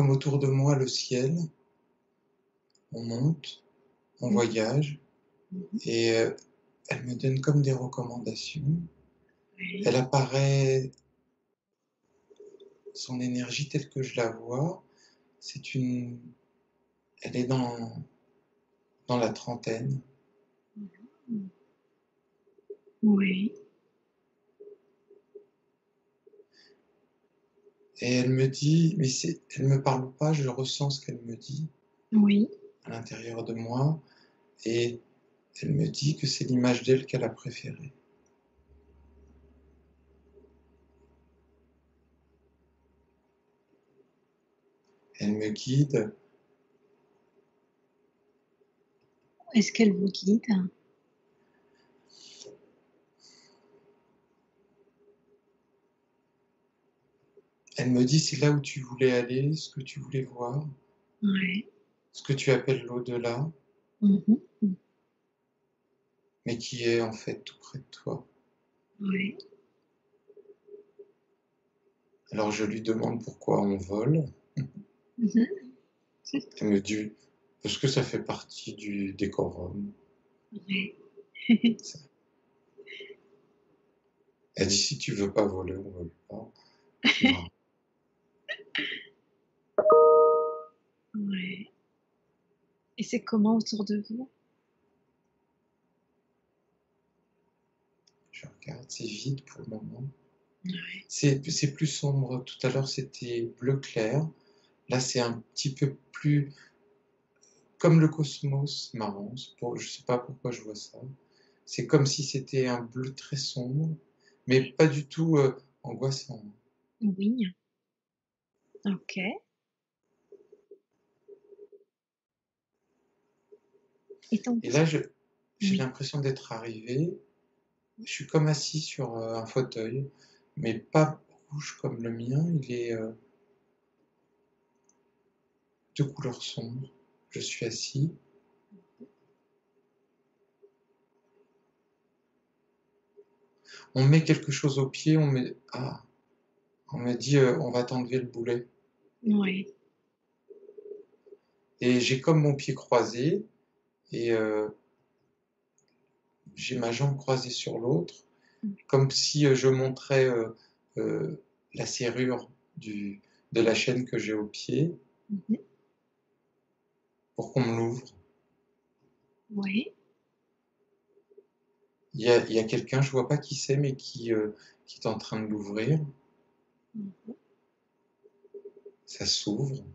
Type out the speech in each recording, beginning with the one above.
comme autour de moi le ciel, on monte, on Mmh. voyage, Mmh mh. et elle me donne comme des recommandations. Oui. Elle apparaît, son énergie telle que je la vois, c'est une elle est dans la trentaine, Mmh. Oui. et elle me dit, mais elle me parle pas, je ressens ce qu'elle me dit Oui. à l'intérieur de moi, et elle me dit que c'est l'image d'elle qu'elle a préférée. Elle me guide. Est-ce qu'elle vous guide? Elle me dit: «C'est là où tu voulais aller, ce que tu voulais voir, Ouais. ce que tu appelles l'au-delà, Mmh mh. Mmh. mais qui est en fait tout près de toi». Ouais. Alors je lui demande pourquoi on vole. Mmh mh. Elle me dit: «Parce que ça fait partie du décorum». Ouais. Ça Elle dit: «Si tu veux pas voler, on vole pas». C'est marrant. Ouais. Et c'est comment autour de vous? Je regarde, c'est vide pour le moment. Ouais. C'est plus sombre. Tout à l'heure, c'était bleu clair. Là, c'est un petit peu plus comme le cosmos, c'est marrant. Je sais pas pourquoi je vois ça. C'est comme si c'était un bleu très sombre, mais pas du tout, angoissant. Oui. OK. Et ton Et là, j'ai oui. l'impression d'être arrivé. Je suis comme assis sur, un fauteuil, mais pas rouge comme le mien. Il est, de couleur sombre. Je suis assis. On met quelque chose au pied, on me dit, «On va t'enlever le boulet», Ouais. et j'ai comme mon pied croisé, et j'ai ma jambe croisée sur l'autre, Mmh. comme si, je montrais, la serrure du de la chaîne que j'ai au pied Mmh mh. pour qu'on me l'ouvre. Ouais. Il y a quelqu'un, je vois pas qui c'est, mais qui est en train de l'ouvrir. Mmh mh. Ça s'ouvre,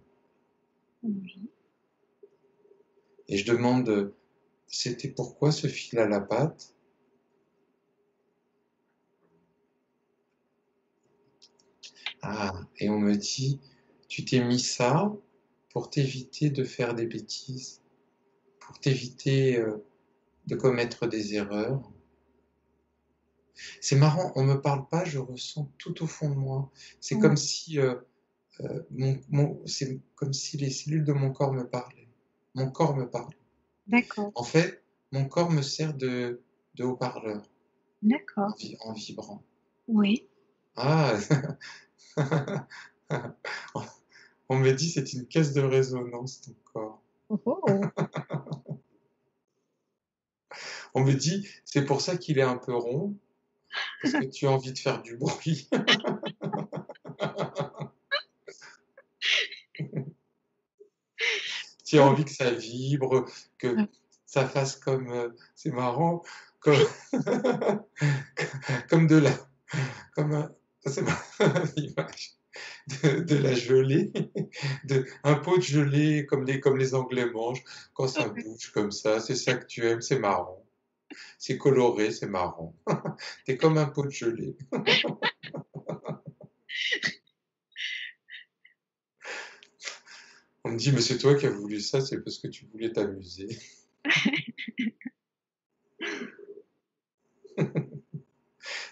Oui. et je demande, «C'était pourquoi ce fil à la patte?» Ah, et on me dit: «Tu t'es mis ça pour t'éviter de faire des bêtises, pour t'éviter, de commettre des erreurs». C'est marrant, on me parle pas, je ressens tout au fond de moi. C'est Ouais. comme si, c'est comme si les cellules de mon corps me parlaient. Mon corps me parle. D'accord. En fait, mon corps me sert de haut-parleur D'accord. en vibrant. Oui. Ah! On me dit: «C'est une caisse de résonance, ton corps». Oh oh! On me dit: «C'est pour ça qu'il est un peu rond, parce que tu as envie de faire du bruit». Tu as Oh! envie que ça vibre, que Ah, ça fasse comme, c'est marrant, comme comme de la comme un c'est pas l'image de la gelée, un pot de gelée comme les Anglais mangent, quand ça ouais. bouge comme ça, c'est ça que tu aimes, c'est marrant. C'est coloré, c'est marrant. Tu es comme un pot de gelée. On me dit: «Mais c'est toi qui as voulu ça, c'est parce que tu voulais t'amuser».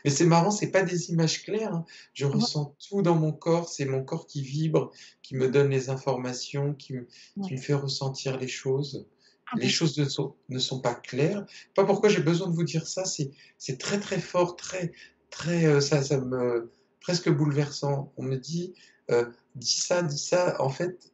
Mais c'est marrant, c'est pas des images claires, hein. Je Ouais, ressens tout dans mon corps, c'est mon corps qui vibre, qui me donne les informations, qui me ouais. fait ressentir les choses. Ah Les bah, choses ne sont pas claires. Pas pourquoi j'ai besoin de vous dire ça, c'est très, très fort, très, très, ça me presque bouleversant. On me dit, dis ça. En fait,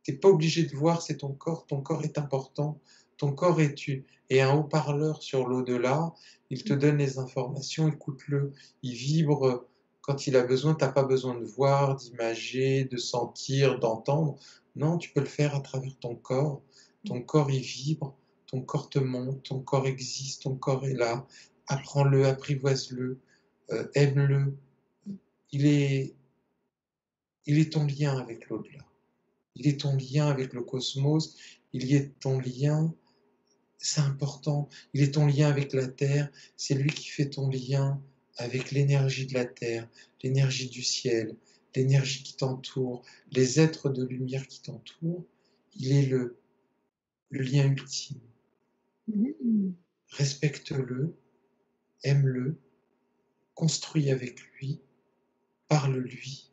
tu n'es pas obligé de voir, c'est ton corps est important. Ton corps est un haut-parleur sur l'au-delà, il te donne les informations, écoute-le, il vibre quand il a besoin, tu n'as pas besoin de voir, d'imager, de sentir, d'entendre. Non, tu peux le faire à travers ton corps il vibre, ton corps te montre, ton corps existe, ton corps est là, apprends-le, apprivoise-le, aime-le, il est, il est ton lien avec l'au-delà. Il est ton lien avec le cosmos, il est ton lien, c'est important, il est ton lien avec la Terre, c'est lui qui fait ton lien avec l'énergie de la Terre, l'énergie du ciel, l'énergie qui t'entoure, les êtres de lumière qui t'entourent, il est le lien ultime. Respecte-le, aime-le, construis avec lui, parle-lui,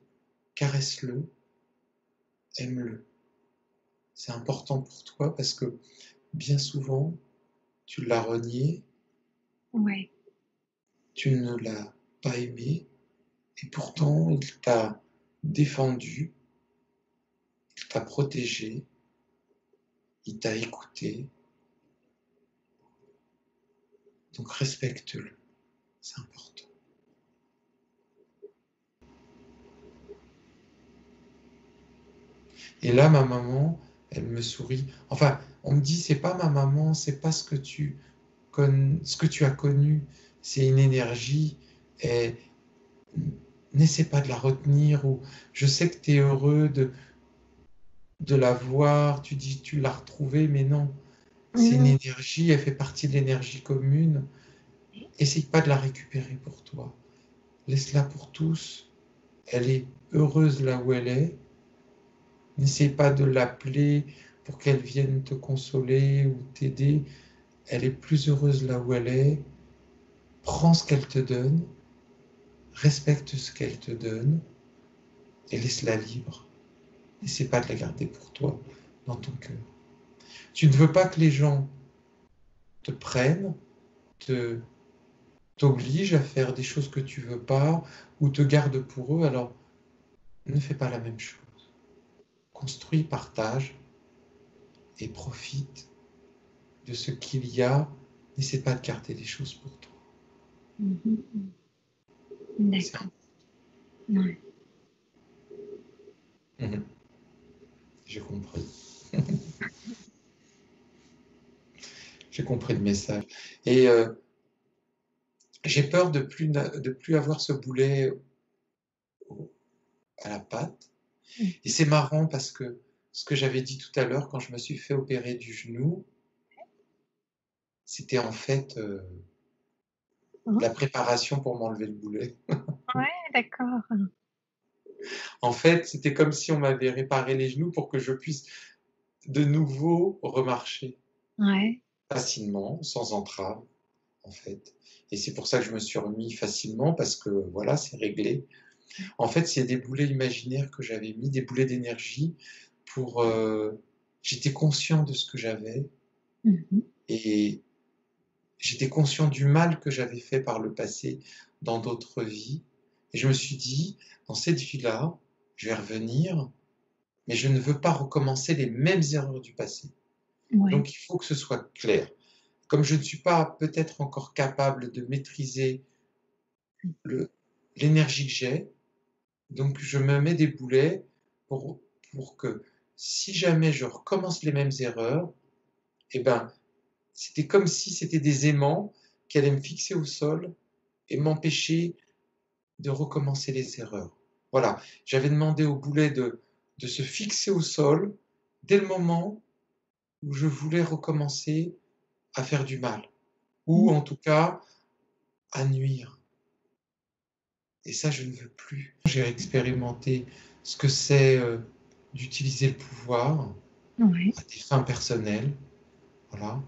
caresse-le, aime-le. C'est important pour toi parce que bien souvent, tu l'as renié, Ouais. tu ne l'as pas aimé, et pourtant il t'a défendu, il t'a protégé, il t'a écouté. Donc respecte-le, c'est important. Et là, ma maman, elle me sourit. Enfin, on me dit, c'est pas ma maman, c'est pas ce que tu as connu, c'est une énergie. Et n'essaie pas de la retenir. Ou je sais que tu es heureux de la voir, tu dis tu l'as retrouvée, mais non. C'est une énergie, elle fait partie de l'énergie commune. Essaye pas de la récupérer pour toi. Laisse-la pour tous. Elle est heureuse là où elle est. N'essaye pas de l'appeler pour qu'elle vienne te consoler ou t'aider. Elle est plus heureuse là où elle est. Prends ce qu'elle te donne. Respecte ce qu'elle te donne. Et laisse-la libre. N'essaie pas de la garder pour toi, dans ton cœur. Tu ne veux pas que les gens te prennent, t'obligent à faire des choses que tu veux pas, ou te gardent pour eux, alors ne fais pas la même chose. Construis, partage et profite de ce qu'il y a. N'essaie pas de garder les choses pour toi. D'accord. Ouais. J'ai compris. J'ai compris le message. Et j'ai peur de plus avoir ce boulet à la patte. Et c'est marrant parce que ce que j'avais dit tout à l'heure, quand je me suis fait opérer du genou, c'était en fait la préparation pour m'enlever le boulet. Ouais, d'accord. En fait, c'était comme si on m'avait réparé les genoux pour que je puisse de nouveau remarcher Ouais. facilement, sans entrave, en fait. Et c'est pour ça que je me suis remis facilement, parce que voilà, c'est réglé. En fait, c'est des boulets imaginaires que j'avais mis, des boulets d'énergie pour... j'étais conscient de ce que j'avais et j'étais conscient du mal que j'avais fait par le passé dans d'autres vies. Et je me suis dit, dans cette vie-là, je vais revenir, mais je ne veux pas recommencer les mêmes erreurs du passé. Ouais. Donc il faut que ce soit clair. Comme je ne suis pas peut-être encore capable de maîtriser l'énergie que j'ai, donc je me mets des boulets pour que si jamais je recommence les mêmes erreurs, eh ben, c'était comme si c'était des aimants qui allaient me fixer au sol et m'empêcher de recommencer les erreurs. Voilà, j'avais demandé au boulet de se fixer au sol dès le moment où je voulais recommencer à faire du mal, ou en tout cas à nuire. Et ça, je ne veux plus. J'ai expérimenté ce que c'est d'utiliser le pouvoir à des fins personnelles, voilà,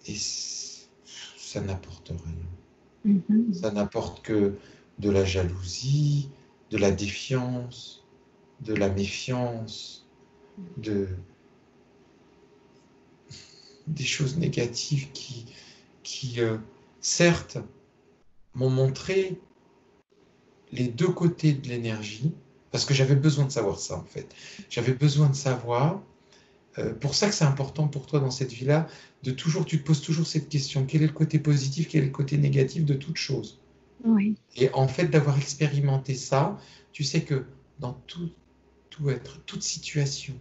et ça n'apporte rien. Ça n'apporte que de la jalousie, de la défiance, de la méfiance, des choses négatives qui certes, m'ont montré les deux côtés de l'énergie, Parce que j'avais besoin de savoir ça, en fait. J'avais besoin de savoir, pour ça que c'est important pour toi dans cette vie-là, tu te poses toujours cette question, quel est le côté positif, quel est le côté négatif de toute chose? Oui. Et en fait, d'avoir expérimenté ça, tu sais que dans tout être, toute situation,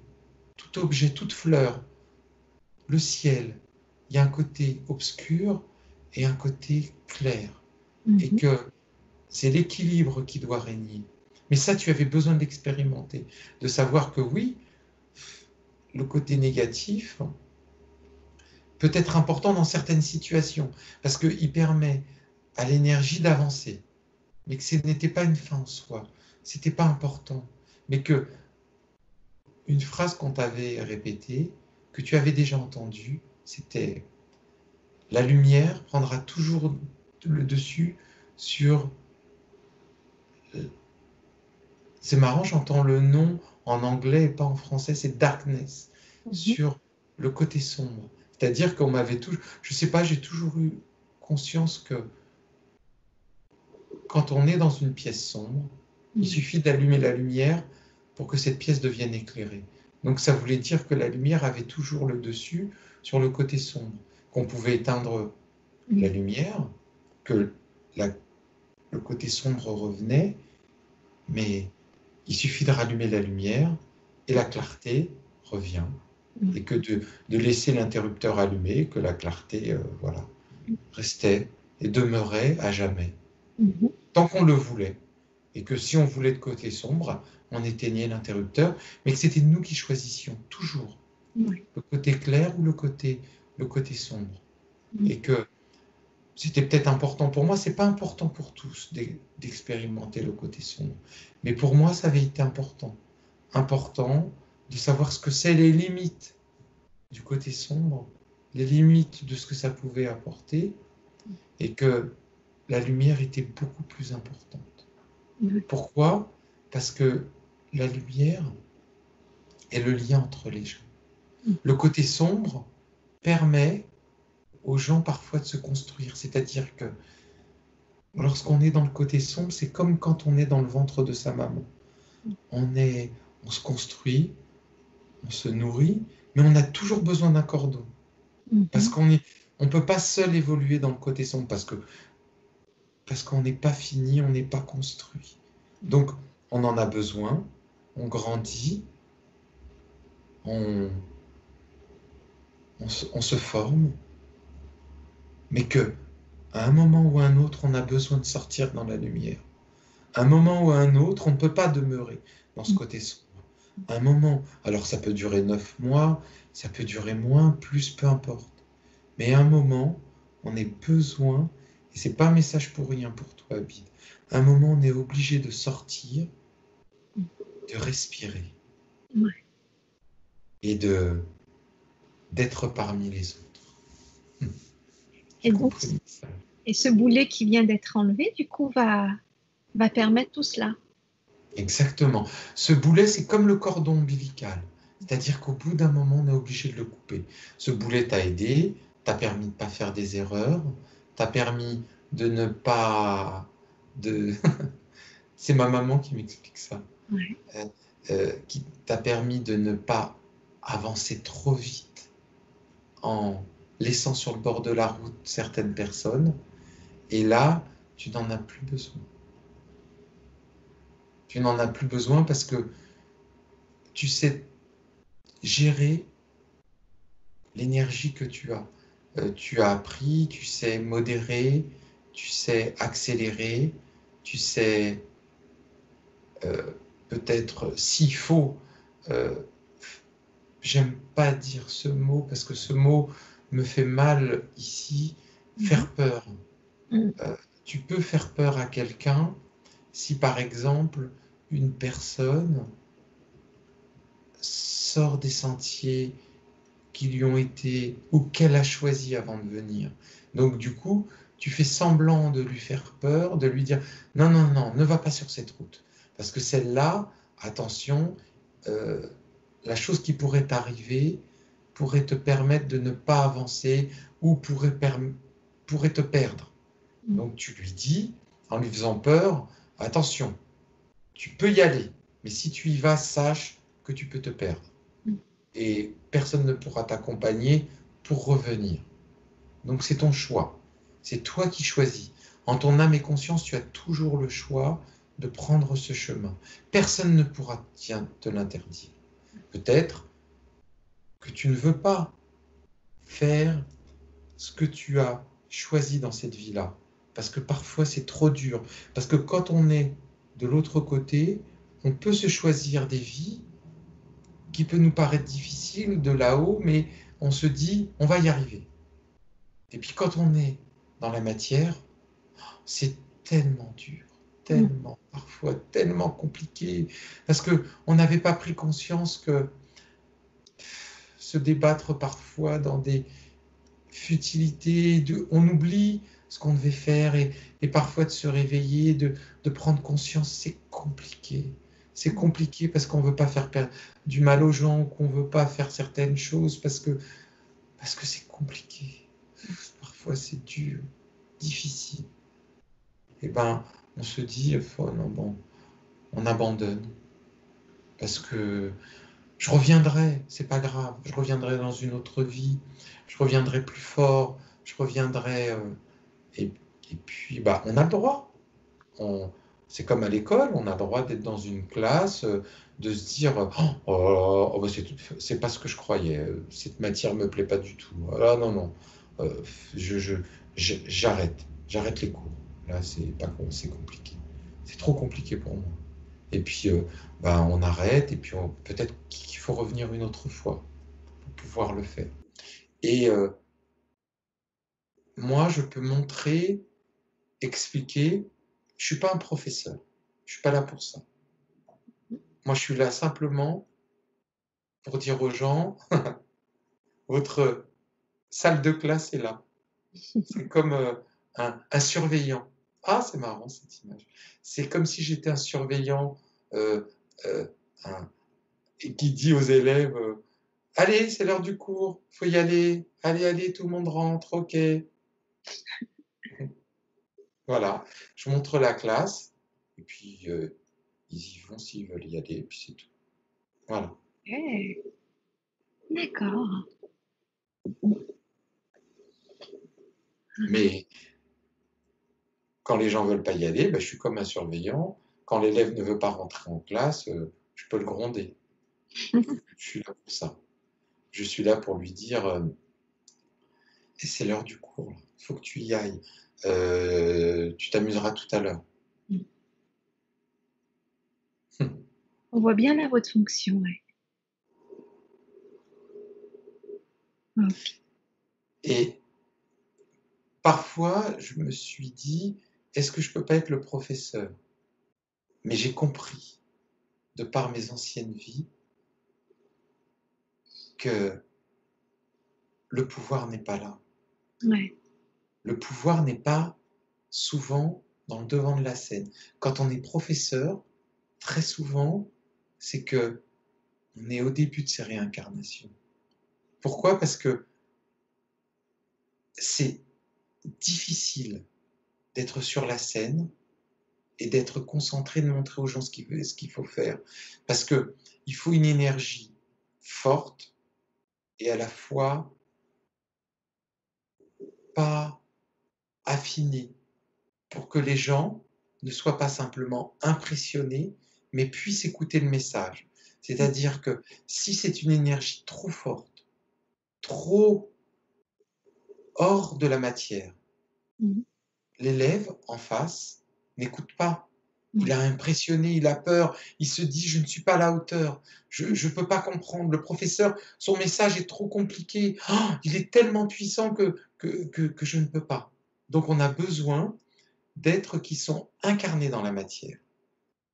tout objet, toute fleur, le ciel, il y a un côté obscur et un côté clair. Et que c'est l'équilibre qui doit régner. Mais ça, tu avais besoin d'expérimenter, de savoir que oui, le côté négatif peut être important dans certaines situations, parce qu'il permet à l'énergie d'avancer, mais que ce n'était pas une fin en soi, c'était pas important, mais que une phrase qu'on t'avait répétée, que tu avais déjà entendue, c'était la lumière prendra toujours le dessus sur... C'est marrant, j'entends le nom en anglais et pas en français, c'est darkness, sur le côté sombre. C'est-à-dire qu'on m'avait toujours... Je sais pas, j'ai toujours eu conscience que quand on est dans une pièce sombre, il suffit d'allumer la lumière pour que cette pièce devienne éclairée. Donc ça voulait dire que la lumière avait toujours le dessus sur le côté sombre, qu'on pouvait éteindre la lumière, que le côté sombre revenait, mais il suffit de rallumer la lumière et la clarté revient. Et que de laisser l'interrupteur allumé, que la clarté voilà, restait et demeurait à jamais. Tant qu'on le voulait. Et que si on voulait le côté sombre, on éteignait l'interrupteur, mais que c'était nous qui choisissions toujours le côté clair ou le côté sombre. Et que c'était peut-être important pour moi, c'est pas important pour tous d'expérimenter le côté sombre. Mais pour moi, ça avait été important. Important de savoir ce que c'est les limites du côté sombre, les limites de ce que ça pouvait apporter, et que la lumière était beaucoup plus importante. Pourquoi? Parce que la lumière est le lien entre les gens. Le côté sombre permet aux gens parfois de se construire, c'est-à-dire que lorsqu'on est dans le côté sombre, c'est comme quand on est dans le ventre de sa maman. On se construit, on se nourrit, mais on a toujours besoin d'un cordon. Parce qu'on ne peut pas seul évoluer dans le côté sombre, parce qu'on n'est pas fini, on n'est pas construit. Donc, on en a besoin, on grandit, on se forme, mais que à un moment ou à un autre, on a besoin de sortir dans la lumière. À un moment ou à un autre, on ne peut pas demeurer dans ce côté sombre. À un moment, alors ça peut durer 9 mois, ça peut durer moins, plus, peu importe. Mais à un moment, on a besoin, et c'est pas un message pour rien pour toi, Abid, à un moment, on est obligé de sortir, de respirer, et d'être parmi les autres. Et donc, et ce boulet qui vient d'être enlevé, du coup, va permettre tout cela. Exactement. Ce boulet, c'est comme le cordon ombilical. C'est-à-dire qu'au bout d'un moment, on est obligé de le couper. Ce boulet t'a aidé, t'a permis de ne pas faire des erreurs, t'a permis de ne pas... C'est ma maman qui m'explique ça. Qui t'a permis de ne pas avancer trop vite en laissant sur le bord de la route certaines personnes. Et là, tu n'en as plus besoin. Tu n'en as plus besoin parce que tu sais gérer l'énergie que tu as. Tu as appris, tu sais modérer, tu sais accélérer, tu sais peut-être s'il faut, j'aime pas dire ce mot parce que ce mot me fait mal ici, faire peur. Tu peux faire peur à quelqu'un si par exemple une personne sort des sentiers qui lui ont été ou qu'elle a choisi avant de venir. Donc du coup, tu fais semblant de lui faire peur, de lui dire non, non, non, ne va pas sur cette route. Parce que celle-là, attention, la chose qui pourrait t'arriver pourrait te permettre de ne pas avancer ou pourrait te perdre. Donc tu lui dis, en lui faisant peur, attention, tu peux y aller, Mais si tu y vas, sache que tu peux te perdre. Et personne ne pourra t'accompagner pour revenir. Donc c'est ton choix. C'est toi qui choisis. En ton âme et conscience, tu as toujours le choix de prendre ce chemin. Personne ne pourra te l'interdire. Peut-être que tu ne veux pas faire ce que tu as choisi dans cette vie-là. Parce que parfois c'est trop dur. Parce que quand on est de l'autre côté, on peut se choisir des vies qui peut nous paraître difficiles de là-haut, mais on se dit, on va y arriver. Et puis quand on est dans la matière, c'est tellement dur, tellement, parfois tellement compliqué, parce qu'on n'avait pas pris conscience que se débattre parfois dans des futilités, on oublie ce qu'on devait faire et parfois de se réveiller, de prendre conscience, c'est compliqué. C'est compliqué parce qu'on ne veut pas faire du mal aux gens, qu'on ne veut pas faire certaines choses parce que c'est compliqué. Parfois c'est dur, difficile. Et ben, on se dit, oh non, bon, on abandonne. Parce que je reviendrai, c'est pas grave, je reviendrai dans une autre vie, je reviendrai plus fort, je reviendrai. Et, et puis, bah, on a le droit. C'est comme à l'école, on a le droit d'être dans une classe, de se dire oh, bah, c'est pas ce que je croyais, cette matière me plaît pas du tout. Ah non, non, euh, j'arrête les cours. Là, c'est compliqué. C'est trop compliqué pour moi. Et puis, bah, on arrête, et puis peut-être qu'il faut revenir une autre fois pour pouvoir le faire. Et moi, je peux montrer, expliquer. Je suis pas un professeur. Je suis pas là pour ça. Moi, je suis là simplement pour dire aux gens, votre salle de classe est là. C'est comme un surveillant. Ah, c'est marrant cette image. C'est comme si j'étais un surveillant euh, euh, et qui dit aux élèves, allez, c'est l'heure du cours, faut y aller. Allez, allez, tout le monde rentre, ok. Voilà, je montre la classe et puis ils y vont s'ils veulent y aller et puis c'est tout. Voilà. Okay. D'accord. Mais quand les gens veulent pas y aller, ben, je suis comme un surveillant. Quand l'élève ne veut pas rentrer en classe, je peux le gronder. Je suis là pour ça. Je suis là pour lui dire et c'est l'heure du cours, il faut que tu y ailles. Tu t'amuseras tout à l'heure. On voit bien là votre fonction, ouais. Ok. Et parfois, je me suis dit, est-ce que je peux pas être le professeur? Mais j'ai compris, de par mes anciennes vies, que le pouvoir n'est pas là. Ouais. Le pouvoir n'est pas souvent dans le devant de la scène. Quand on est professeur, très souvent, c'est que on est au début de ses réincarnations. Pourquoi? Parce que c'est difficile d'être sur la scène et d'être concentré, de montrer aux gens ce qu'il faut faire. Parce que il faut une énergie forte et à la fois pas affinée pour que les gens ne soient pas simplement impressionnés, mais puissent écouter le message. C'est-à-dire que si c'est une énergie trop forte, trop hors de la matière, l'élève en face n'écoute pas. Il a impressionné, il a peur, il se dit je ne suis pas à la hauteur, je ne peux pas comprendre. Le professeur, son message est trop compliqué, oh, il est tellement puissant que je ne peux pas. Donc on a besoin d'êtres qui sont incarnés dans la matière.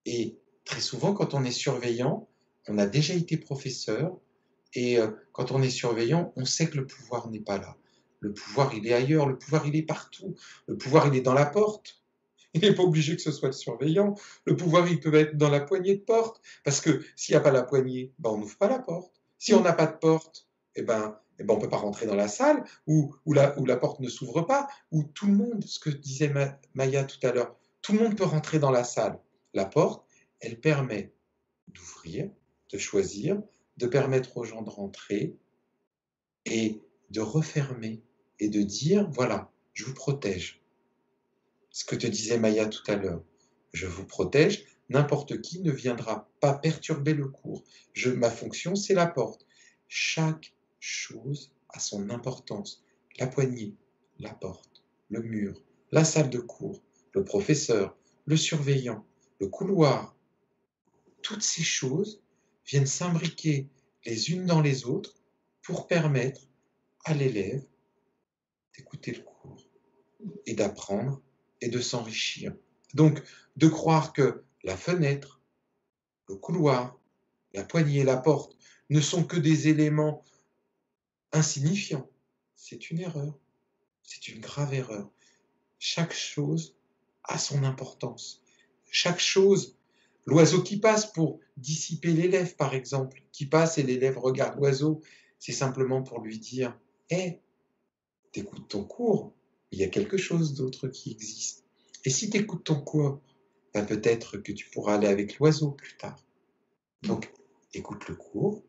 Et très souvent, quand on est surveillant, on a déjà été professeur, et quand on est surveillant, on sait que le pouvoir n'est pas là. Le pouvoir, il est ailleurs, le pouvoir, il est partout. Le pouvoir, il est dans la porte. Il n'est pas obligé que ce soit le surveillant. Le pouvoir, il peut être dans la poignée de porte. Parce que s'il n'y a pas la poignée, ben, on n'ouvre pas la porte. Si on n'a pas de porte, on ne peut pas rentrer dans la salle, ou la porte ne s'ouvre pas, où tout le monde, ce que disait Maya tout à l'heure, tout le monde peut rentrer dans la salle. La porte, elle permet d'ouvrir, de choisir, de permettre aux gens de rentrer et de refermer et de dire, voilà, je vous protège. Ce que te disait Maya tout à l'heure, je vous protège, n'importe qui ne viendra pas perturber le cours. Ma fonction, c'est la porte. Chaque chose a son importance. La poignée, la porte, le mur, la salle de cours, le professeur, le surveillant, le couloir. Toutes ces choses viennent s'imbriquer les unes dans les autres pour permettre à l'élève d'écouter le cours et d'apprendre et de s'enrichir. Donc, de croire que la fenêtre, le couloir, la poignée, la porte ne sont que des éléments insignifiants, c'est une erreur. C'est une grave erreur. Chaque chose a son importance. Chaque chose, l'oiseau qui passe pour dissiper l'élève, par exemple, qui passe et l'élève regarde l'oiseau, c'est simplement pour lui dire « Hé, t'écoutes ton cours, il y a quelque chose d'autre qui existe. » Et si t'écoutes ton cours, ben peut-être que tu pourras aller avec l'oiseau plus tard. Donc, écoute le cours.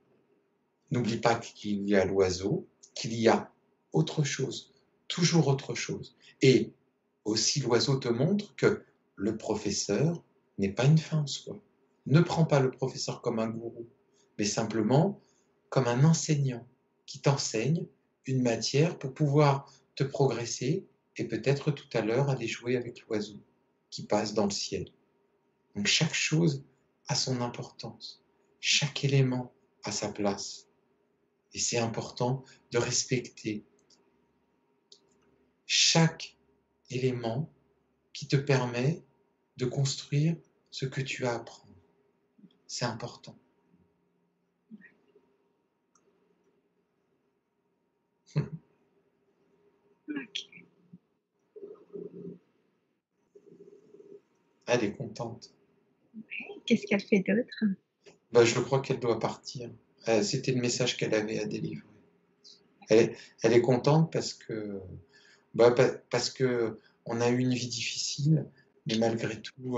N'oublie pas qu'il y a l'oiseau, qu'il y a autre chose, toujours autre chose. Et aussi, l'oiseau te montre que le professeur n'est pas une fin en soi. Ne prends pas le professeur comme un gourou, mais simplement comme un enseignant qui t'enseigne une matière pour pouvoir te progresser et peut-être tout à l'heure aller jouer avec l'oiseau qui passe dans le ciel. Donc chaque chose a son importance, chaque élément a sa place. Et c'est important de respecter chaque élément qui te permet de construire ce que tu as à apprendre. C'est important. Elle est contente. Qu'est-ce qu'elle fait d'autre? Ben, je crois qu'elle doit partir. C'était le message qu'elle avait à délivrer. Elle est contente parce que on a eu une vie difficile, mais malgré tout,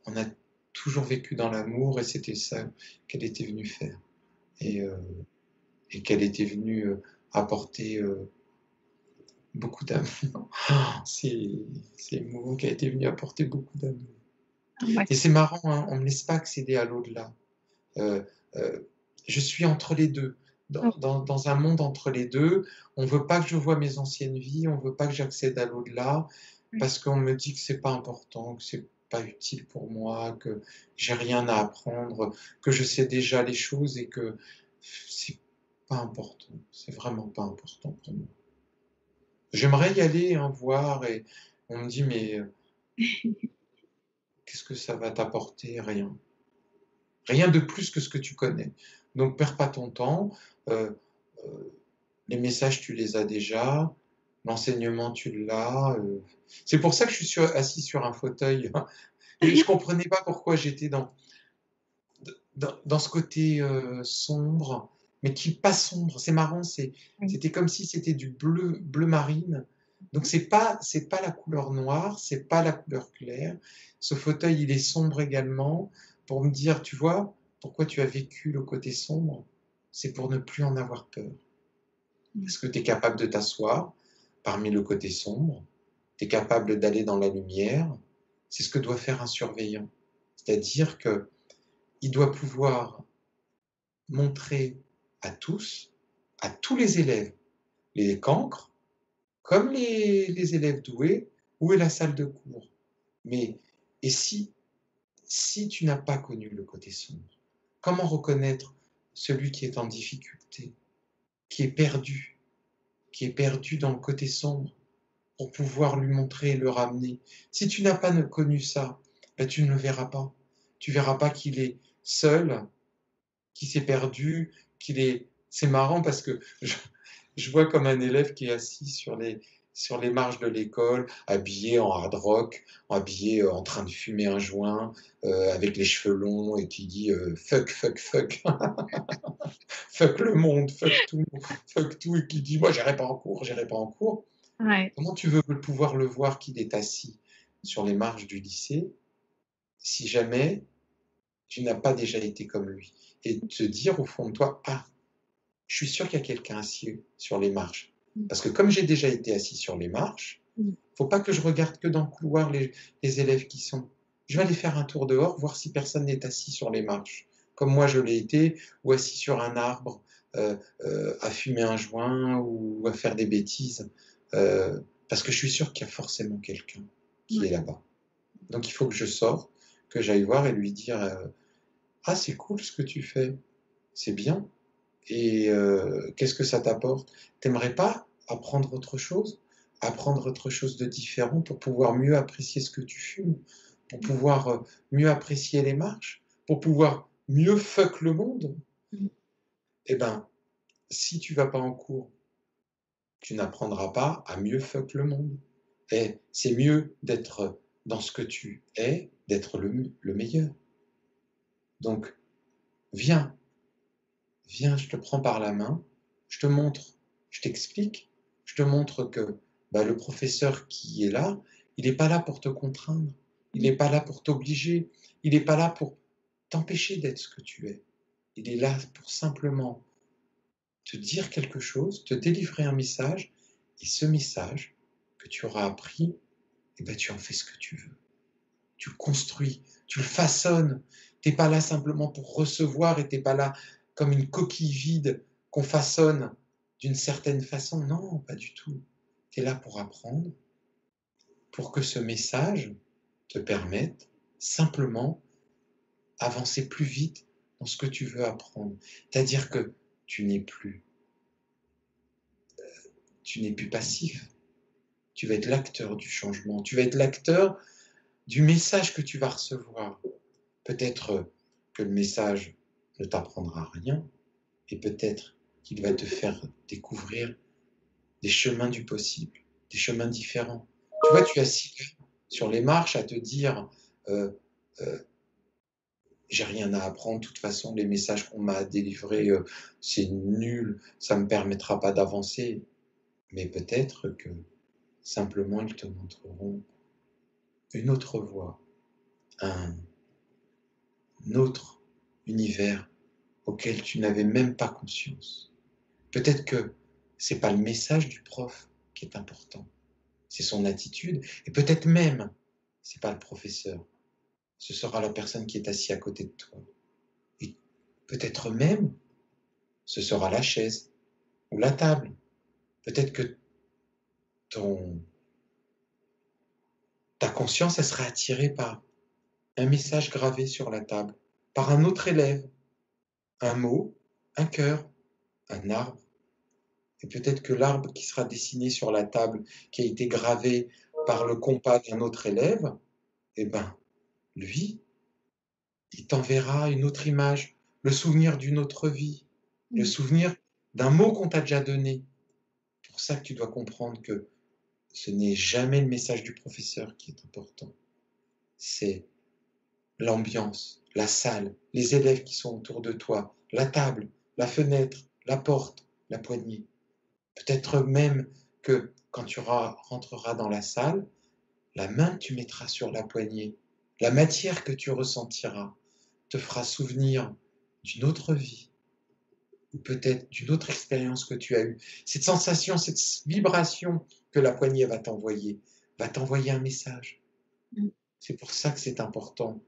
on a toujours vécu dans l'amour et c'était ça qu'elle était venue faire. Et qu'elle était venue apporter beaucoup d'amour. C'est émouvant qu'elle était venue apporter beaucoup d'amour. Et c'est marrant, hein, on ne me laisse pas accéder à l'au-delà. Je suis entre les deux. Dans un monde entre les deux, on ne veut pas que je voie mes anciennes vies, on ne veut pas que j'accède à l'au-delà, parce qu'on me dit que c'est pas important, que c'est pas utile pour moi, que j'ai rien à apprendre, que je sais déjà les choses et que c'est pas important. C'est vraiment pas important pour moi. J'aimerais y aller, hein, voir, et on me dit, mais qu'est-ce que ça va t'apporter? Rien. Rien de plus que ce que tu connais. Donc, perds pas ton temps. Euh, les messages, tu les as déjà. L'enseignement, tu l'as. C'est pour ça que je suis assis sur un fauteuil. Et je comprenais pas pourquoi j'étais dans ce côté sombre, mais qui pas sombre. C'est marrant, c'était comme si c'était du bleu marine. Donc c'est pas la couleur noire, c'est pas la couleur claire. Ce fauteuil, il est sombre également pour me dire, tu vois, pourquoi tu as vécu le côté sombre, c'est pour ne plus en avoir peur. Est-ce que tu es capable de t'asseoir parmi le côté sombre? Tu es capable d'aller dans la lumière? C'est ce que doit faire un surveillant. C'est-à-dire que il doit pouvoir montrer à tous les élèves, les cancres, comme les élèves doués, où est la salle de cours. Mais, et si tu n'as pas connu le côté sombre, comment reconnaître celui qui est en difficulté, qui est perdu dans le côté sombre, pour pouvoir lui montrer et le ramener? Si tu n'as pas connu ça, ben tu ne le verras pas. Tu verras pas qu'il est seul, qui s'est perdu, C'est marrant parce que je vois comme un élève qui est assis sur les marges de l'école, habillé en hard rock, habillé en train de fumer un joint, avec les cheveux longs, et qui dit fuck, fuck, fuck, fuck le monde, fuck tout, et qui dit moi j'irai pas en cours, j'irai pas en cours. Ouais. Comment tu veux pouvoir le voir qu'il est assis sur les marges du lycée si jamais tu n'as pas déjà été comme lui. Et te dire au fond de toi, ah, je suis sûr qu'il y a quelqu'un assis sur les marches. Parce que comme j'ai déjà été assis sur les marches, faut pas que je regarde que dans le couloir les élèves qui sont. Je vais aller faire un tour dehors, voir si personne n'est assis sur les marches, comme moi je l'ai été, ou assis sur un arbre, à fumer un joint ou à faire des bêtises. Parce que je suis sûr qu'il y a forcément quelqu'un qui est là-bas. Donc il faut que je sorte, que j'aille voir et lui dire ah, c'est cool ce que tu fais, c'est bien. Et qu'est-ce que ça t'apporte? T'aimerais pas apprendre autre chose? Apprendre autre chose de différent pour pouvoir mieux apprécier ce que tu fumes, pour pouvoir mieux apprécier les marches, pour pouvoir mieux fuck le monde? Eh ben, si tu vas pas en cours, tu n'apprendras pas à mieux fuck le monde. Et c'est mieux d'être dans ce que tu es, d'être le meilleur. Donc, viens, viens, je te prends par la main, je te montre, je t'explique, je te montre que le professeur qui est là, il n'est pas là pour te contraindre, il n'est pas là pour t'obliger, il n'est pas là pour t'empêcher d'être ce que tu es. Il est là pour simplement te dire quelque chose, te délivrer un message, et ce message que tu auras appris, tu en fais ce que tu veux. Tu le construis, tu le façonnes. Tu n'es pas là simplement pour recevoir et tu n'es pas là comme une coquille vide qu'on façonne d'une certaine façon. Non, pas du tout. Tu es là pour apprendre, pour que ce message te permette simplement avancer plus vite dans ce que tu veux apprendre. C'est-à-dire que tu n'es plus passif. Tu vas être l'acteur du changement. Tu vas être l'acteur du message que tu vas recevoir. Peut-être que le message ne t'apprendra rien et peut-être qu'il va te faire découvrir des chemins du possible, des chemins différents. Tu vois, tu es assis sur les marches à te dire euh, euh, j'ai rien à apprendre, de toute façon les messages qu'on m'a délivrés c'est nul, ça ne me permettra pas d'avancer. Mais peut-être que simplement ils te montreront une autre voie, un autre univers auquel tu n'avais même pas conscience. Peut-être que c'est pas le message du prof qui est important, c'est son attitude, et peut-être même c'est pas le professeur, ce sera la personne qui est assise à côté de toi. Et peut-être même ce sera la chaise ou la table. Peut-être que ta conscience elle sera attirée par un message gravé sur la table, par un autre élève, un mot, un cœur, un arbre. Et peut-être que l'arbre qui sera dessiné sur la table, qui a été gravé par le compas d'un autre élève, lui, il t'enverra une autre image, le souvenir d'une autre vie, le souvenir d'un mot qu'on t'a déjà donné. C'est pour ça que tu dois comprendre que ce n'est jamais le message du professeur qui est important. C'est l'ambiance, la salle, les élèves qui sont autour de toi, la table, la fenêtre, la porte, la poignée. Peut-être même que quand tu rentreras dans la salle, la main que tu mettras sur la poignée, la matière que tu ressentiras, te fera souvenir d'une autre vie, ou peut-être d'une autre expérience que tu as eue. Cette sensation, cette vibration que la poignée va t'envoyer un message. C'est pour ça que c'est important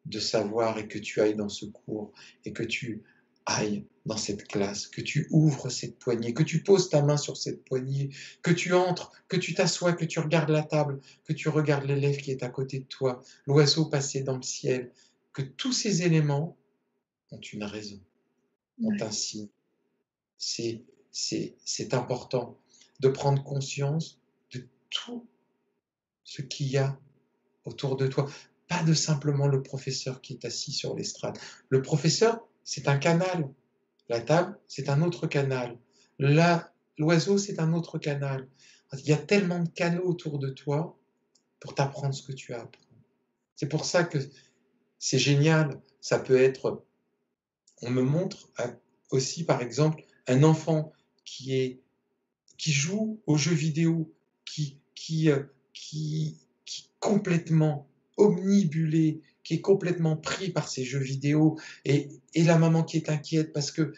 de savoir et que tu ailles dans ce cours et que tu ailles dans cette classe, que tu ouvres cette poignée, que tu poses ta main sur cette poignée, que tu entres, que tu t'assois, que tu regardes la table, que tu regardes l'élève qui est à côté de toi, l'oiseau passer dans le ciel, que tous ces éléments ont une raison, ont un signe. C'est important de prendre conscience de tout ce qu'il y a autour de toi. Pas de simplement le professeur qui est assis sur l'estrade. Le professeur, c'est un canal. La table, c'est un autre canal. L'oiseau, c'est un autre canal. Il y a tellement de canaux autour de toi pour t'apprendre ce que tu as à apprendre. C'est pour ça que c'est génial. Ça peut être, on me montre aussi, par exemple, un enfant qui joue aux jeux vidéo, qui complètement omnibulé, qui est complètement pris par ces jeux vidéo et la maman qui est inquiète parce que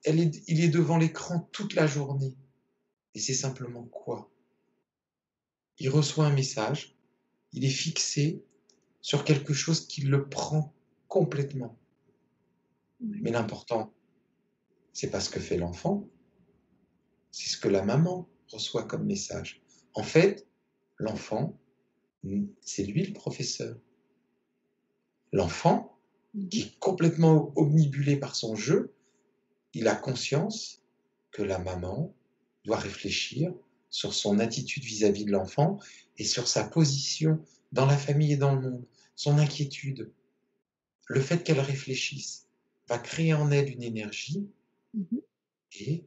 il est devant l'écran toute la journée. Et c'est simplement quoi? Il reçoit un message, il est fixé sur quelque chose qui le prend complètement. Mais l'important, c'est pas ce que fait l'enfant, c'est ce que la maman reçoit comme message. En fait, l'enfant, c'est lui le professeur. L'enfant, qui est complètement omnibulé par son jeu, il a conscience que la maman doit réfléchir sur son attitude vis-à-vis de l'enfant et sur sa position dans la famille et dans le monde, son inquiétude. Le fait qu'elle réfléchisse va créer en elle une énergie et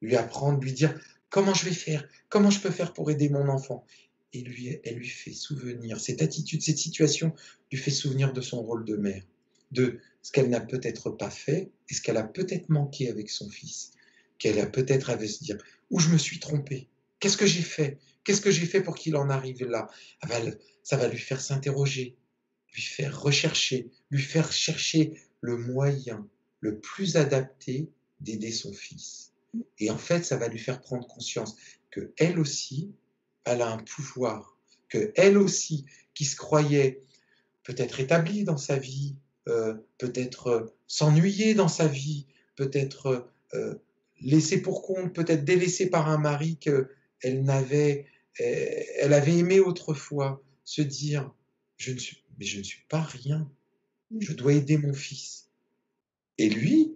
lui apprendre, lui dire comment je vais faire, comment je peux faire pour aider mon enfant. Et elle lui fait souvenir, cette attitude, cette situation lui fait souvenir de son rôle de mère, de ce qu'elle n'a peut-être pas fait et ce qu'elle a peut-être manqué avec son fils, qu'elle a peut-être à se dire où je me suis trompée, qu'est-ce que j'ai fait, qu'est-ce que j'ai fait pour qu'il en arrive là. Ça va lui faire s'interroger, lui faire rechercher, lui faire chercher le moyen le plus adapté d'aider son fils. Et en fait, ça va lui faire prendre conscience qu'elle aussi, elle a un pouvoir, qu'elle aussi, qui se croyait peut-être établie dans sa vie, peut-être s'ennuyer dans sa vie, peut-être laissée pour compte, peut-être délaissée par un mari qu'elle n'avait, elle avait aimé autrefois, se dire mais je ne suis pas rien, je dois aider mon fils. Et lui,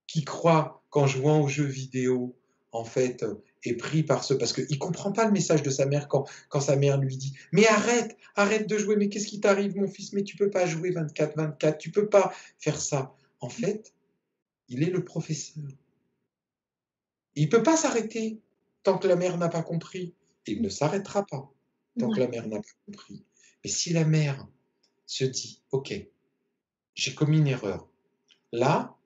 qui croit qu'en jouant aux jeux vidéo, en fait, est pris par ce... Parce qu'il ne comprend pas le message de sa mère quand sa mère lui dit « Mais arrête, arrête de jouer, mais qu'est-ce qui t'arrive mon fils? Mais tu ne peux pas jouer 24/24, tu ne peux pas faire ça. » En fait, il est le professeur. Il ne peut pas s'arrêter tant que la mère n'a pas compris. Il ne s'arrêtera pas tant que la mère n'a pas compris. Mais si la mère se dit « Ok, j'ai commis une erreur. Là,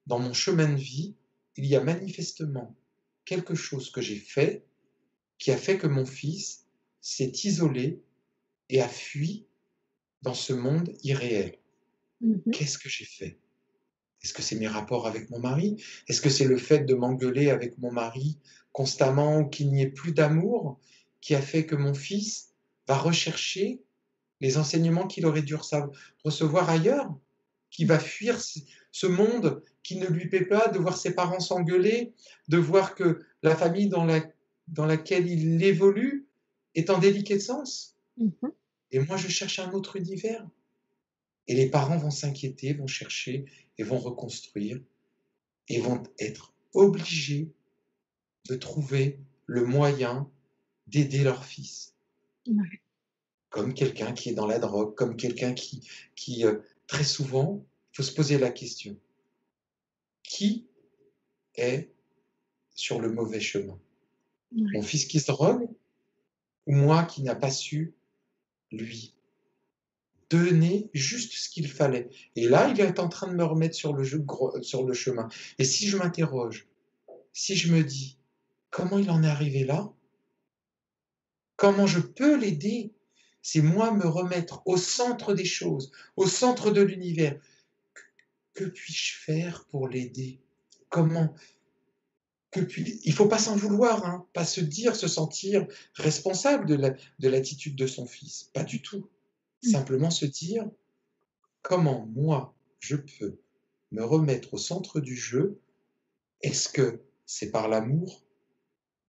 dans mon chemin de vie, il y a manifestement quelque chose que j'ai fait qui a fait que mon fils s'est isolé et a fui dans ce monde irréel. Qu'est-ce que j'ai fait? Est-ce que c'est mes rapports avec mon mari? Est-ce que c'est le fait de m'engueuler avec mon mari constamment ou qu'il n'y ait plus d'amour qui a fait que mon fils va rechercher les enseignements qu'il aurait dû recevoir ailleurs, qui va fuir ce monde qui ne lui plaît pas, de voir ses parents s'engueuler, de voir que la famille dans laquelle il évolue est en déliquescence. Et moi, je cherche un autre univers. Et les parents vont s'inquiéter, vont chercher et vont reconstruire et vont être obligés de trouver le moyen d'aider leur fils. Comme quelqu'un qui est dans la drogue, comme quelqu'un qui très souvent, il faut se poser la question, qui est sur le mauvais chemin? Mon fils qui se drogue ou moi qui n'a pas su lui donner juste ce qu'il fallait? Et là, il est en train de me remettre sur le chemin. Et si je m'interroge, si je me dis, comment il en est arrivé là? Comment je peux l'aider? C'est moi me remettre au centre des choses, au centre de l'univers. Que puis-je faire pour l'aider? Comment? Il ne faut pas s'en vouloir, hein, pas se dire, se sentir responsable de l'attitude de son fils. Pas du tout. Simplement se dire, comment moi, je peux me remettre au centre du jeu? Est-ce que c'est par l'amour?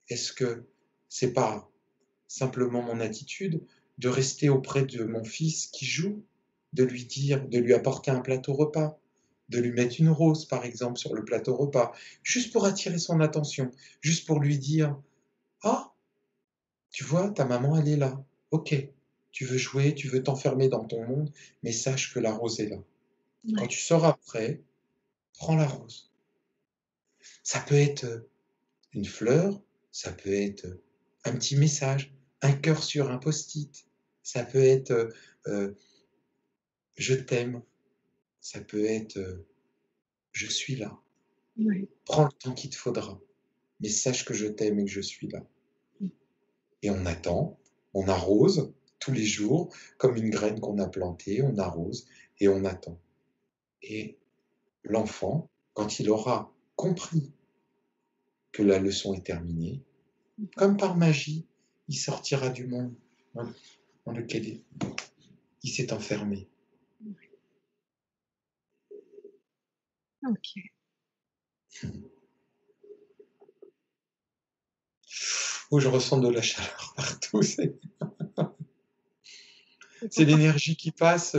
Est-ce que c'est par simplement mon attitude de rester auprès de mon fils qui joue, de lui dire, de lui apporter un plateau repas, de lui mettre une rose, par exemple, sur le plateau repas, juste pour attirer son attention, juste pour lui dire « Ah, tu vois, ta maman, elle est là. Ok, tu veux jouer, tu veux t'enfermer dans ton monde, mais sache que la rose est là. Quand tu seras prêt, prends la rose. » Ça peut être une fleur, ça peut être un petit message, un cœur sur un post-it, ça peut être je t'aime, ça peut être je suis là. Prends le temps qu'il te faudra, mais sache que je t'aime et que je suis là. Et on attend, on arrose tous les jours, comme une graine qu'on a plantée, on arrose et on attend. Et l'enfant, quand il aura compris que la leçon est terminée, comme par magie, il sortira du monde dans lequel il s'est enfermé. Ok. Oh, je ressens de la chaleur partout. C'est C'est l'énergie qui passe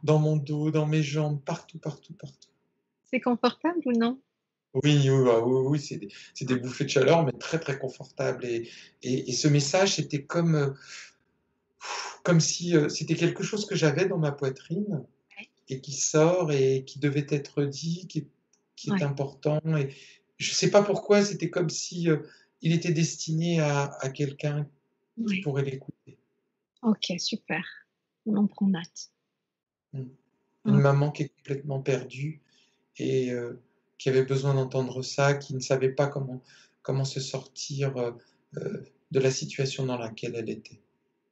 dans mon dos, dans mes jambes, partout, partout, partout. c'est confortable ou non? Oui, oui, ah oui, oui, c'est des bouffées de chaleur, mais très, très confortables. Et ce message, c'était comme si c'était quelque chose que j'avais dans ma poitrine Ouais. et qui sort et qui devait être dit, qui est Ouais. important. Et je ne sais pas pourquoi, c'était comme si il était destiné à quelqu'un qui Ouais. pourrait l'écouter. Ok, super. On prend note. Mm. Une Ok. maman qui est complètement perdue et qui avait besoin d'entendre ça, qui ne savait pas comment se sortir de la situation dans laquelle elle était.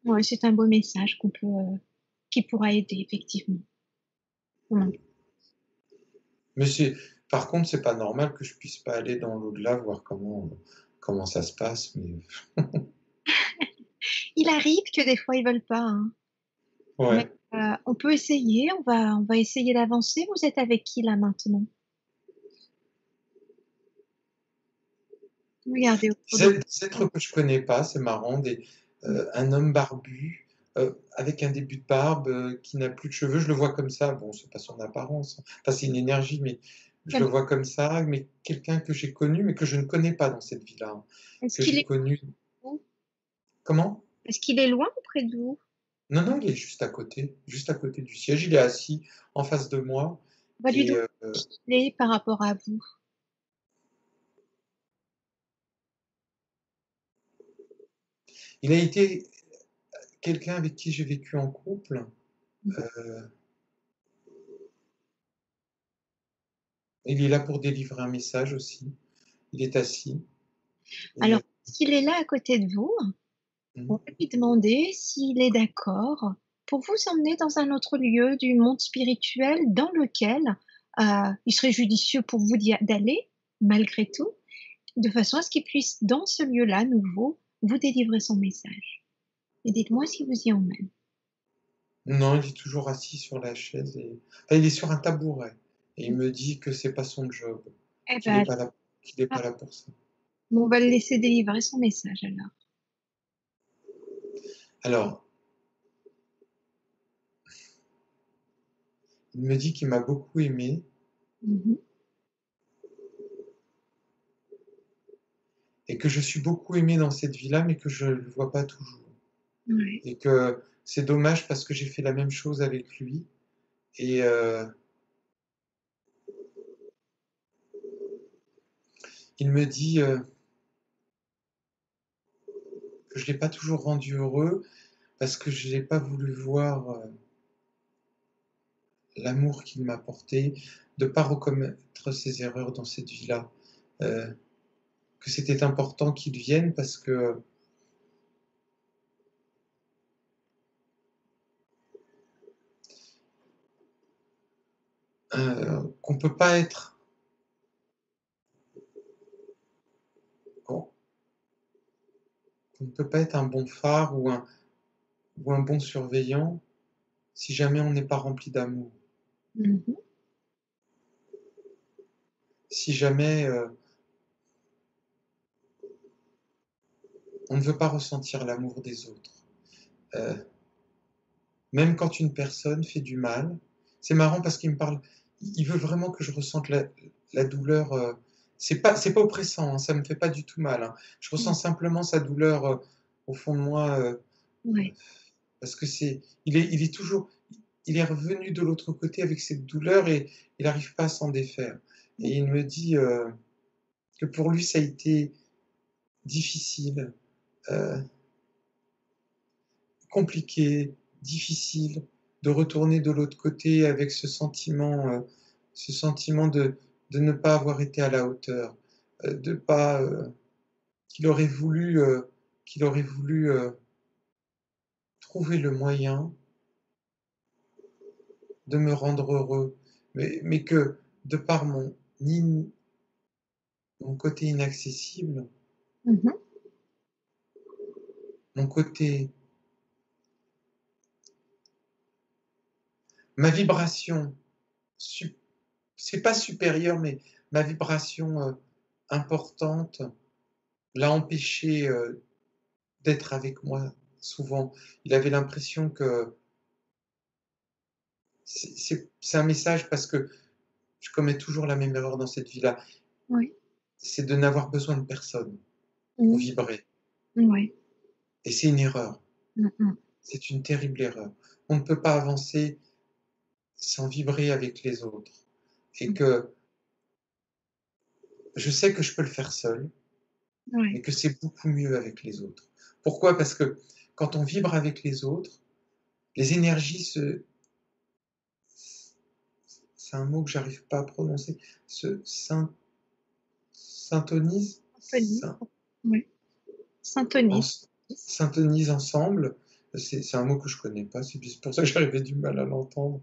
Ouais, c'est un beau message qui pourra aider, effectivement. Ouais. Mais par contre, c'est pas normal que je puisse pas aller dans l'au-delà, voir comment ça se passe. Mais Il arrive que des fois, ils veulent pas, hein. Mais ouais. on peut essayer, on va essayer d'avancer. Vous êtes avec qui là maintenant? Regardez autour de Des êtres que je connais pas, c'est marrant, vous. un homme barbu, avec un début de barbe, qui n'a plus de cheveux. Je le vois comme ça. Bon, c'est pas son apparence, hein. Enfin, c'est une énergie, mais je le Quel- vois comme ça. Mais quelqu'un que j'ai connu, mais que je ne connais pas dans cette vie-là, hein, Est-ce que qu'il j'ai est connu. où? Comment? Est-ce qu'il est loin ou près de vous? Non, non, il est juste à côté du siège. Il est assis en face de moi On va lui et demander qui il est par rapport à vous. il a été quelqu'un avec qui j'ai vécu en couple. Euh, il est là pour délivrer un message aussi. Il est assis. Et, Alors, est-ce qu'il est là à côté de vous? On va lui demander s'il est d'accord pour vous emmener dans un autre lieu du monde spirituel dans lequel il serait judicieux pour vous d'aller, malgré tout, de façon à ce qu'il puisse, dans ce lieu-là nouveau, vous délivrer son message. Et dites-moi si vous y emmène. non, il est toujours assis sur la chaise. Enfin, il est sur un tabouret. Et il me dit que c'est pas son job, Eh qu'il n'est ben, pas là, qu'il est pas là pour ça. on va le laisser délivrer son message alors. Alors, il me dit qu'il m'a beaucoup aimé Mhm. et que je suis beaucoup aimé dans cette vie-là, mais que je ne le vois pas toujours. Ouais. Et que c'est dommage parce que j'ai fait la même chose avec lui. Et il me dit que je ne l'ai pas toujours rendu heureux parce que je n'ai pas voulu voir l'amour qu'il m'a porté, de ne pas recommettre ses erreurs dans cette vie-là. Euh, que c'était important qu'il vienne parce que qu'on peut pas être qu'on ne peut pas être un bon phare ou un bon surveillant si jamais on n'est pas rempli d'amour. Mhm. Si jamais on ne veut pas ressentir l'amour des autres. Euh, Même quand une personne fait du mal, c'est marrant parce qu'il me parle, il veut vraiment que je ressente la douleur. C'est pas oppressant, hein, ça me fait pas du tout mal, hein. Je ressens simplement sa douleur au fond de moi Ouais. parce que il est toujours, il est revenu de l'autre côté avec cette douleur et il n'arrive pas à s'en défaire. Et il me dit que pour lui ça a été difficile, euh, compliqué, difficile de retourner de l'autre côté avec ce sentiment de ne pas avoir été à la hauteur, de pas qu'il aurait voulu trouver le moyen de me rendre heureux, mais que de par mon côté inaccessible, Mmh. mon côté, ma vibration, c'est pas supérieur, mais ma vibration importante l'a empêché d'être avec moi souvent. Il avait l'impression que c'est un message parce que je commets toujours la même erreur dans cette vie-là, Oui. c'est de n'avoir besoin de personne pour Mmh. vibrer. Ouais. Et c'est une erreur, Mmh mh. c'est une terrible erreur. On ne peut pas avancer sans vibrer avec les autres. Et Mmh. que je sais que je peux le faire seul, mais Ouais. que c'est beaucoup mieux avec les autres. Pourquoi? Parce que quand on vibre avec les autres, les énergies c'est un mot que j'arrive pas à prononcer, se syntonisent, Symphonie. Oui. Syntonie. s'intonisent ensemble. C'est un mot que je connais pas, c'est pour ça que j'avais du mal à l'entendre.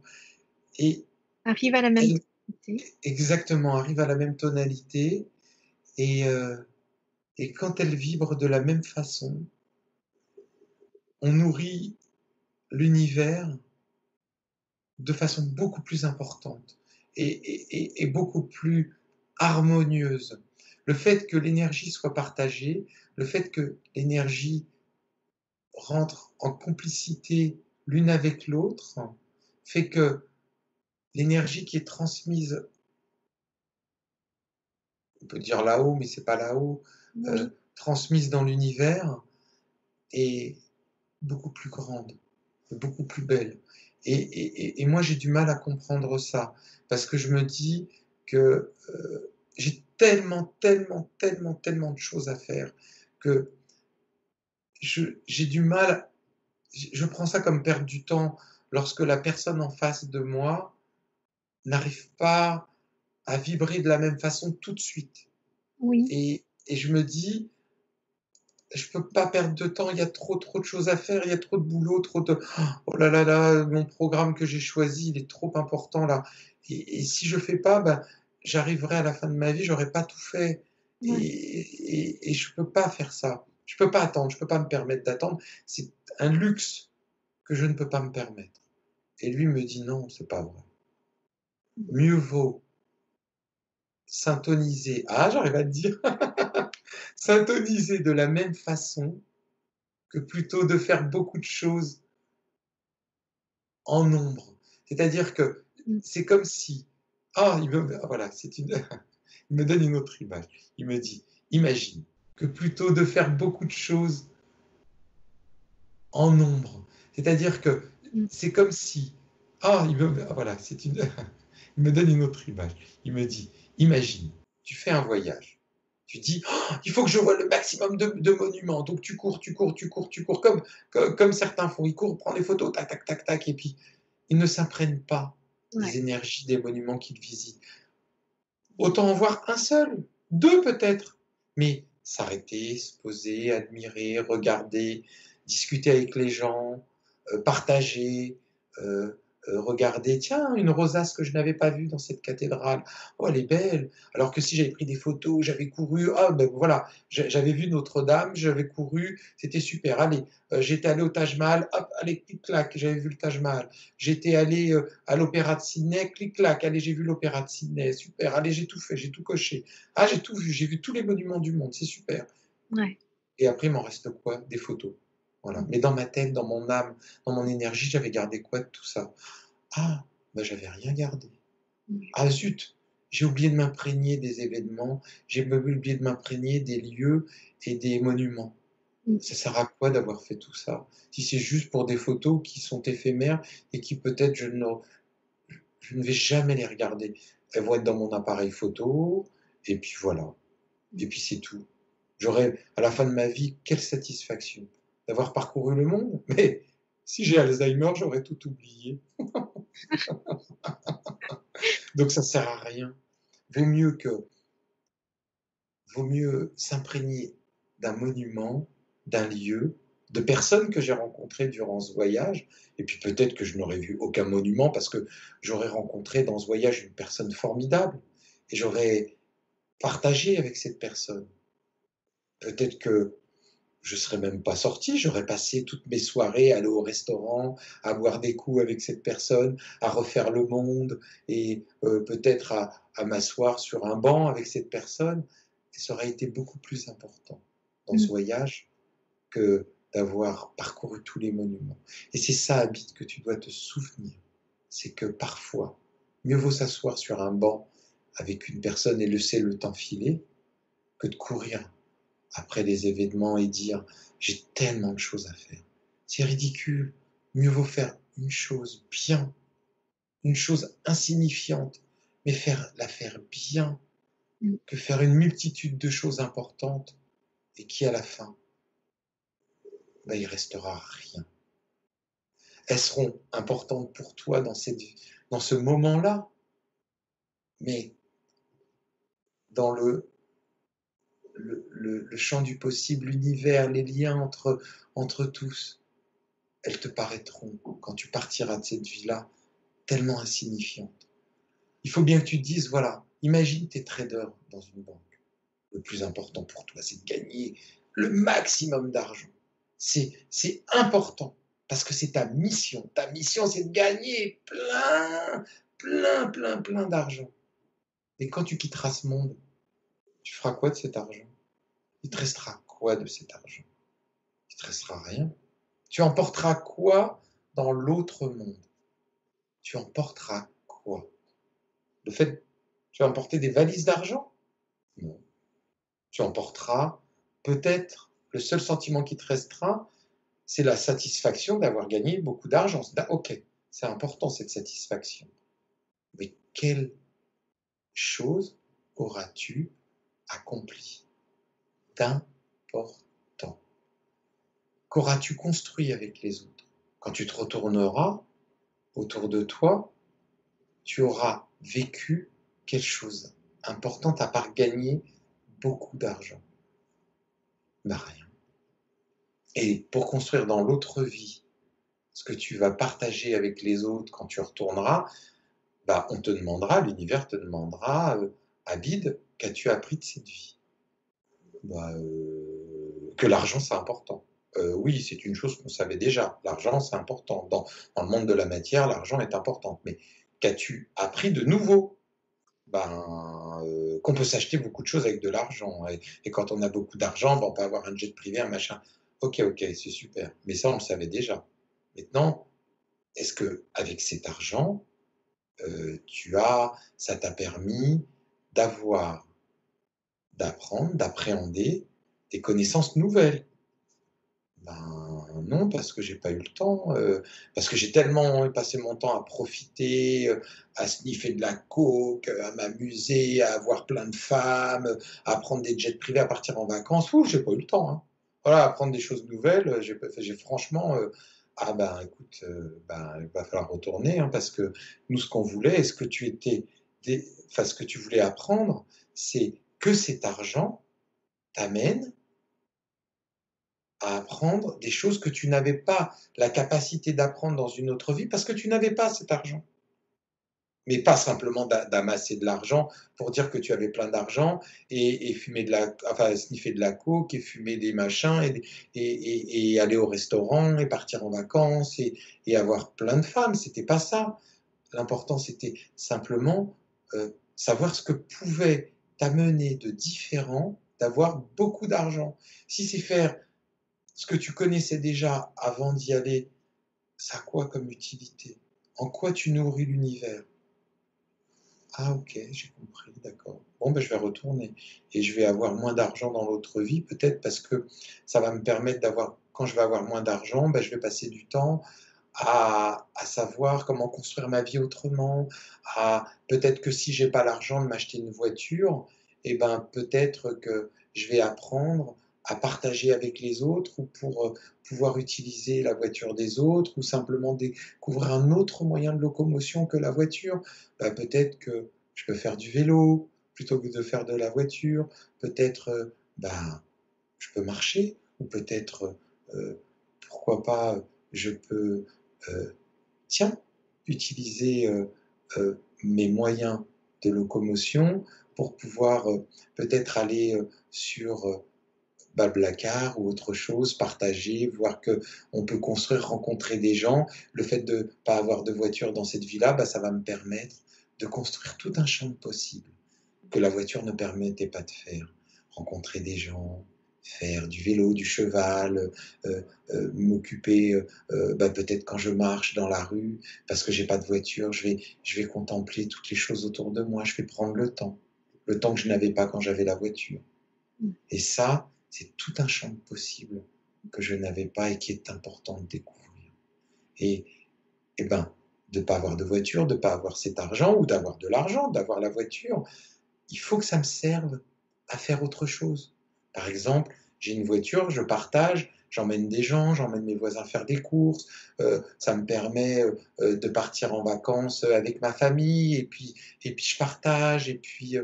Et Arrive à la même elles, tonalité. exactement, arrivent à la même tonalité. Et, euh, et quand elles vibrent de la même façon, on nourrit l'univers de façon beaucoup plus importante et beaucoup plus harmonieuse. Le fait que l'énergie soit partagée, le fait que l'énergie rentre en complicité l'une avec l'autre, fait que l'énergie qui est transmise, on peut dire là-haut, mais c'est pas là-haut, Oui. transmise dans l'univers, est beaucoup plus grande, beaucoup plus belle. Et moi, j'ai du mal à comprendre ça, parce que je me dis que j'ai tellement, tellement, tellement, tellement de choses à faire que j'ai du mal, je prends ça comme perdre du temps lorsque la personne en face de moi n'arrive pas à vibrer de la même façon tout de suite. Oui. Et je me dis, je peux pas perdre de temps, il y a trop, trop de choses à faire, il y a trop de boulot, trop de oh là là là, mon programme que j'ai choisi, il est trop important là. Et si je fais pas, ben, j'arriverai à la fin de ma vie, j'aurai pas tout fait. Ouais. Et je peux pas faire ça. Je peux pas attendre, je peux pas me permettre d'attendre. C'est un luxe que je ne peux pas me permettre. Et lui me dit non, c'est pas vrai. Mieux vaut syntoniser. Ah, j'arrive à te dire. Syntoniser de la même façon que plutôt de faire beaucoup de choses en nombre. C'est-à-dire que Mmh. c'est comme si, voilà, il me donne une autre image. Il me dit, imagine que plutôt de faire beaucoup de choses en nombre, c'est-à-dire que Mmh. c'est comme si, voilà, il me donne une autre image. Il me dit, imagine, tu fais un voyage. Tu dis, oh, il faut que je vois le maximum de monuments. Donc tu cours, tu cours, tu cours, tu cours, comme certains font. Ils courent, prennent des photos, tac, tac, tac, tac, et puis ils ne s'imprègnent pas Ouais. des énergies des monuments qu'ils visitent. Autant en voir un seul, deux peut-être, mais s'arrêter, se poser, admirer, regarder, discuter avec les gens, partager, euh, regarder, tiens, une rosace que je n'avais pas vue dans cette cathédrale, oh elle est belle, alors que si j'avais pris des photos, j'avais couru, ah ben voilà, j'avais vu Notre-Dame, j'avais couru, c'était super, allez, j'étais allé au Taj Mahal, hop, allez, clic-clac, j'avais vu le Taj Mahal, j'étais allé à l'Opéra de Sydney, clic-clac, allez, j'ai vu l'Opéra de Sydney, super, allez, j'ai tout fait, j'ai tout coché. Ah, j'ai tout vu, j'ai vu tous les monuments du monde, c'est super. Ouais. Et après, il m'en reste quoi? Des photos. Voilà. Mmh. Mais dans ma tête, dans mon âme, dans mon énergie, j'avais gardé quoi de tout ça? Ah, bah, j'avais rien gardé. Ouais. Ah zut, j'ai oublié de m'imprégner des événements, j'ai oublié de m'imprégner des lieux et des monuments. Mmh. Ça sert à quoi d'avoir fait tout ça? Si c'est juste pour des photos qui sont éphémères et qui peut-être je ne vais jamais les regarder. Elles vont être dans mon appareil photo, et puis voilà. Et puis c'est tout. J'aurai, à la fin de ma vie, quelle satisfaction d'avoir parcouru le monde. Mais si j'ai Alzheimer, j'aurais tout oublié. Donc ça sert à rien. Vaut mieux que, vaut mieux s'imprégner d'un monument, d'un lieu, de personnes que j'ai rencontrées durant ce voyage, et puis peut-être que je n'aurais vu aucun monument parce que j'aurais rencontré dans ce voyage une personne formidable et j'aurais partagé avec cette personne. Peut-être que je serais même pas sorti, j'aurais passé toutes mes soirées à aller au restaurant, à boire des coups avec cette personne, à refaire le monde et peut-être à m'asseoir sur un banc avec cette personne. Et ça aurait été beaucoup plus important dans ce Mmh. voyage que d'avoir parcouru tous les monuments. Et c'est ça, Abid, que tu dois te souvenir. C'est que parfois, mieux vaut s'asseoir sur un banc avec une personne et laisser le temps filer que de courir après les événements et dire j'ai tellement de choses à faire. C'est ridicule. Mieux vaut faire une chose bien, une chose insignifiante, mais la faire bien, Mmh. que faire une multitude de choses importantes et qui à la fin, ben, il restera rien. Elles seront importantes pour toi dans ce moment-là, mais dans le champ du possible, l'univers, les liens entre tous, elles te paraîtront, quand tu partiras de cette vie-là, tellement insignifiantes. Il faut bien que tu te dises, voilà, imagine tes traders dans une banque. Le plus important pour toi, c'est de gagner le maximum d'argent. C'est important parce que c'est ta mission. Ta mission, c'est de gagner plein d'argent. Et quand tu quitteras ce monde, tu feras quoi de cet argent? Il te restera quoi de cet argent? Il te restera rien. Tu emporteras quoi dans l'autre monde? Tu emporteras quoi? Le fait, tu vas emporter des valises d'argent? Non. Tu emporteras peut-être, le seul sentiment qui te restera, c'est la satisfaction d'avoir gagné beaucoup d'argent. Ok, c'est important cette satisfaction. Mais quelle chose auras-tu accompli d'important? Qu'auras-tu construit avec les autres? Quand tu te retourneras autour de toi, tu auras vécu quelque chose d'important à part gagner beaucoup d'argent. Ben rien. Et pour construire dans l'autre vie ce que tu vas partager avec les autres quand tu retourneras, bah, on te demandera, l'univers te demandera, Abid, qu'as-tu appris de cette vie? Bah, que l'argent c'est important. Oui, c'est une chose qu'on savait déjà. L'argent c'est important. Dans le monde de la matière, l'argent est important. Mais qu'as-tu appris de nouveau? Ben, qu'on peut s'acheter beaucoup de choses avec de l'argent. Et quand on a beaucoup d'argent, ben, on peut avoir un jet privé, un machin. Ok, c'est super. Mais ça, on le savait déjà. Maintenant, est-ce que avec cet argent, ça t'a permis d'avoir, d'apprendre, d'appréhender des connaissances nouvelles? Ben non, parce que j'ai pas eu le temps, parce que j'ai tellement passé mon temps à profiter, à sniffer de la coke, à m'amuser, à avoir plein de femmes, à prendre des jets privés, à partir en vacances. Ouh, j'ai pas eu le temps, hein. Voilà, apprendre des choses nouvelles, j'ai franchement, ah ben écoute, ben, il va falloir retourner, hein, parce que nous, ce qu'on voulait et ce que tu étais enfin, ce que tu voulais apprendre, c'est que cet argent t'amène à apprendre des choses que tu n'avais pas la capacité d'apprendre dans une autre vie parce que tu n'avais pas cet argent. Mais pas simplement d'amasser de l'argent pour dire que tu avais plein d'argent et fumer enfin, sniffer de la coke et fumer des machins et aller au restaurant et partir en vacances et avoir plein de femmes. C'était pas ça. L'important, c'était simplement savoir ce que pouvait t'amener de différent d'avoir beaucoup d'argent. Si c'est faire ce que tu connaissais déjà avant d'y aller, ça a quoi comme utilité? En quoi tu nourris l'univers? Ah ok, j'ai compris, d'accord. Bon, ben, je vais retourner et je vais avoir moins d'argent dans l'autre vie, peut-être parce que ça va me permettre d'avoir, quand je vais avoir moins d'argent, ben, je vais passer du temps à savoir comment construire ma vie autrement, à peut-être que si j'ai pas l'argent de m'acheter une voiture, et ben peut-être que je vais apprendre à partager avec les autres ou pour pouvoir utiliser la voiture des autres ou simplement découvrir un autre moyen de locomotion que la voiture. Ben, peut-être que je peux faire du vélo plutôt que de faire de la voiture. Peut-être ben, je peux marcher ou peut-être pourquoi pas, je peux, tiens, utiliser mes moyens de locomotion pour pouvoir peut-être aller sur Blablacar ou autre chose, partager, voir que on peut construire, rencontrer des gens. Le fait de ne pas avoir de voiture dans cette vie-là, ça va me permettre de construire tout un champ de possibles que la voiture ne permettait pas de faire. Rencontrer des gens, faire du vélo, du cheval, m'occuper, peut-être quand je marche dans la rue, parce que j'ai pas de voiture, je vais contempler toutes les choses autour de moi, je vais prendre le temps que je n'avais pas quand j'avais la voiture. Et ça, c'est tout un champ de possibles que je n'avais pas et qui est important de découvrir. Et, et ben, de ne pas avoir de voiture, de ne pas avoir cet argent, ou d'avoir de l'argent, d'avoir la voiture, il faut que ça me serve à faire autre chose. Par exemple, j'ai une voiture, je partage, j'emmène des gens, j'emmène mes voisins faire des courses, ça me permet de partir en vacances avec ma famille, et puis je partage, et puis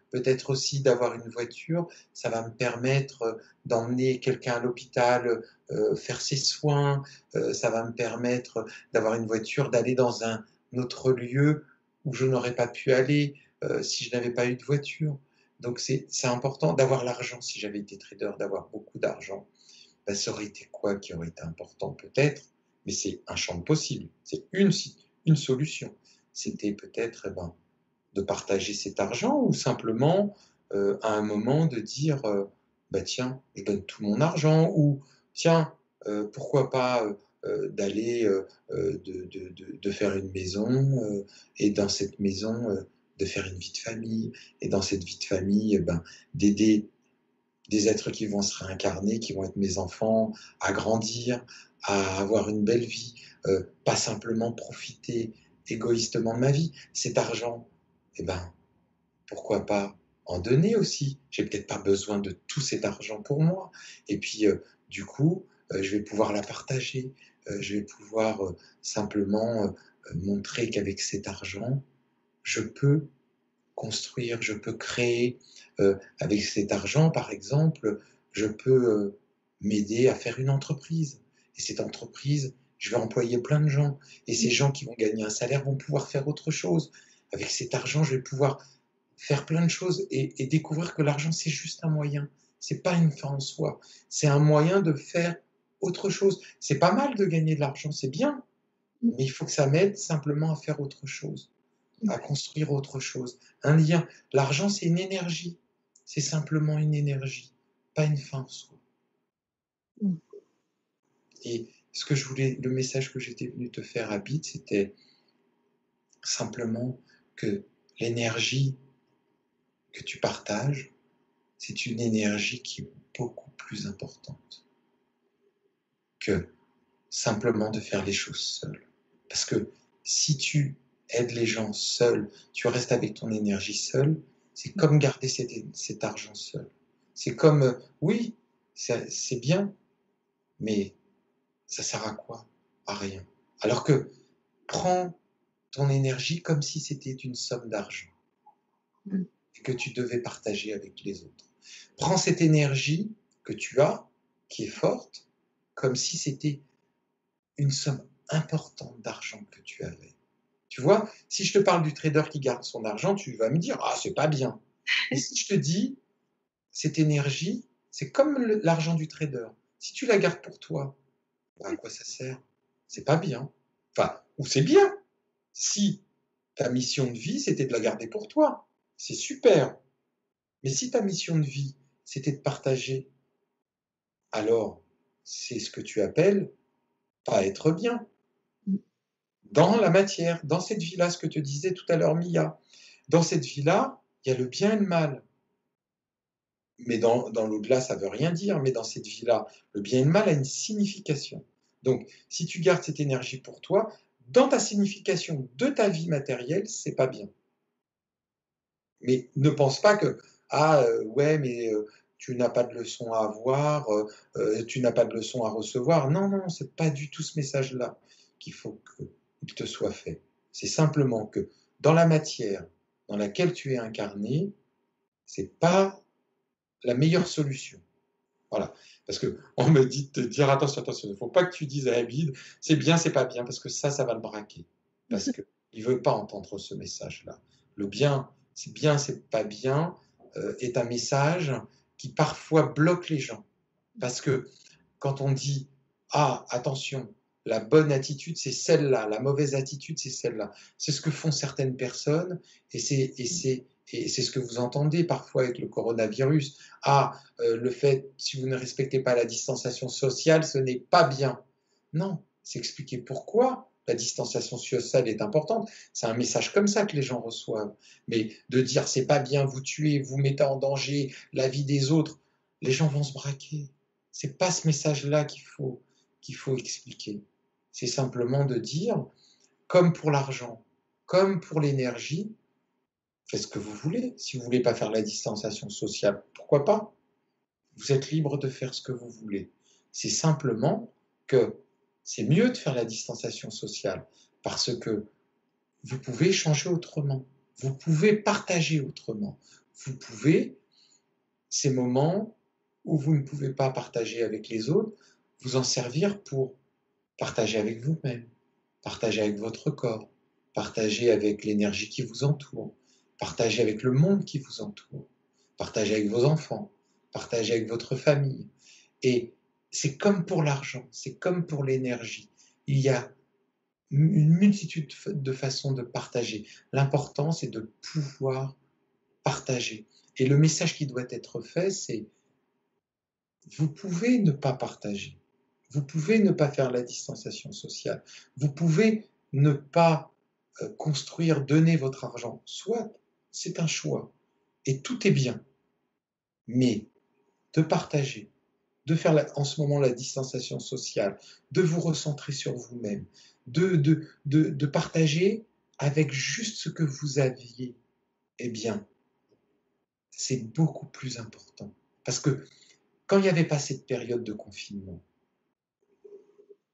peut-être aussi d'avoir une voiture, ça va me permettre d'emmener quelqu'un à l'hôpital, faire ses soins, ça va me permettre d'avoir une voiture, d'aller dans un autre lieu où je n'aurais pas pu aller, si je n'avais pas eu de voiture. Donc c'est important d'avoir l'argent. Si j'avais été trader, d'avoir beaucoup d'argent, ça aurait été quoi qui aurait été important peut-être, mais c'est un champ de possible, c'est une solution. C'était peut-être de partager cet argent, ou simplement à un moment de dire tiens, je donne tout mon argent, ou tiens, pourquoi pas d'aller de faire une maison, et dans cette maison de faire une vie de famille, et dans cette vie de famille d'aider des êtres qui vont se réincarner, qui vont être mes enfants, à grandir, à avoir une belle vie, pas simplement profiter égoïstement de ma vie. Cet argent, pourquoi pas en donner aussi? J'ai peut-être pas besoin de tout cet argent pour moi. Et puis, du coup, je vais pouvoir la partager. Je vais pouvoir simplement montrer qu'avec cet argent, je peux construire, je peux créer. Avec cet argent, par exemple, je peux m'aider à faire une entreprise. Et cette entreprise, je vais employer plein de gens. Et ces gens qui vont gagner un salaire vont pouvoir faire autre chose. Avec cet argent, je vais pouvoir faire plein de choses et découvrir que l'argent, c'est juste un moyen. C'est pas une fin en soi. C'est un moyen de faire autre chose. C'est pas mal de gagner de l'argent, c'est bien. Mais il faut que ça m'aide simplement à faire autre chose, à construire autre chose. Un lien. L'argent, c'est une énergie. C'est simplement une énergie, pas une fin en soi. Et le message que j'étais venu te faire à Bit, c'était simplement que l'énergie que tu partages, c'est une énergie qui est beaucoup plus importante que simplement de faire les choses seul. Parce que si tu aides les gens seul, tu restes avec ton énergie seule, c'est comme garder cet argent seul. C'est comme, oui, c'est bien, mais ça sert à quoi? À rien. Alors que prends ton énergie comme si c'était une somme d'argent et que tu devais partager avec les autres. Prends cette énergie que tu as, qui est forte, comme si c'était une somme importante d'argent que tu avais. Tu vois, si je te parle du trader qui garde son argent, tu vas me dire « Ah, c'est pas bien ». Et si je te dis « Cette énergie, c'est comme l'argent du trader. Si tu la gardes pour toi, à quoi ça sert? C'est pas bien. Enfin, ou c'est bien. Si ta mission de vie, c'était de la garder pour toi, c'est super. Mais si ta mission de vie, c'était de partager, alors c'est ce que tu appelles pas être bien. Dans la matière, dans cette vie-là, ce que te disait tout à l'heure Mia, dans cette vie-là, il y a le bien et le mal. Mais dans l'au-delà, ça ne veut rien dire, mais dans cette vie-là, le bien et le mal a une signification. Donc, si tu gardes cette énergie pour toi, dans ta signification de ta vie matérielle, c'est pas bien. Mais ne pense pas que, ouais, mais tu n'as pas de leçon à avoir, tu n'as pas de leçon à recevoir. Non, non, c'est pas du tout ce message-là qu'il faut qu'il te soit fait. C'est simplement que dans la matière dans laquelle tu es incarné, c'est pas la meilleure solution. Voilà. Parce qu'on me dit de te dire attention, attention, il ne faut pas que tu dises à Abid, c'est bien, c'est pas bien, parce que ça va le braquer. Parce qu'il ne veut pas entendre ce message-là. Le bien, c'est pas bien, est un message qui parfois bloque les gens. Parce que quand on dit ah, attention, la bonne attitude, c'est celle-là, la mauvaise attitude, c'est celle-là. C'est ce que font certaines personnes et c'est ce que vous entendez parfois avec le coronavirus. Ah, le fait, si vous ne respectez pas la distanciation sociale, ce n'est pas bien. Non, c'est expliquer pourquoi la distanciation sociale est importante. C'est un message comme ça que les gens reçoivent. Mais de dire c'est pas bien, vous tuez, vous mettez en danger la vie des autres, les gens vont se braquer. C'est pas ce message-là qu'il faut expliquer. C'est simplement de dire, comme pour l'argent, comme pour l'énergie, faites ce que vous voulez. Si vous voulez pas faire la distanciation sociale, pourquoi pas? Vous êtes libre de faire ce que vous voulez. C'est simplement que c'est mieux de faire la distanciation sociale parce que vous pouvez échanger autrement. Vous pouvez partager autrement. Vous pouvez, ces moments où vous ne pouvez pas partager avec les autres, vous en servir pour partager avec vous-même, partager avec votre corps, partager avec l'énergie qui vous entoure, partager avec le monde qui vous entoure, partager avec vos enfants, partager avec votre famille. Et c'est comme pour l'argent, c'est comme pour l'énergie. Il y a une multitude de façons de partager. L'important, c'est de pouvoir partager. Et le message qui doit être fait, c'est vous pouvez ne pas partager. Vous pouvez ne pas faire la distanciation sociale. Vous pouvez ne pas construire, donner votre argent. Soit, c'est un choix. Et tout est bien. Mais de partager, de faire en ce moment la distanciation sociale, de vous recentrer sur vous-même, de partager avec juste ce que vous aviez, eh bien, c'est beaucoup plus important. Parce que quand il n'y avait pas cette période de confinement,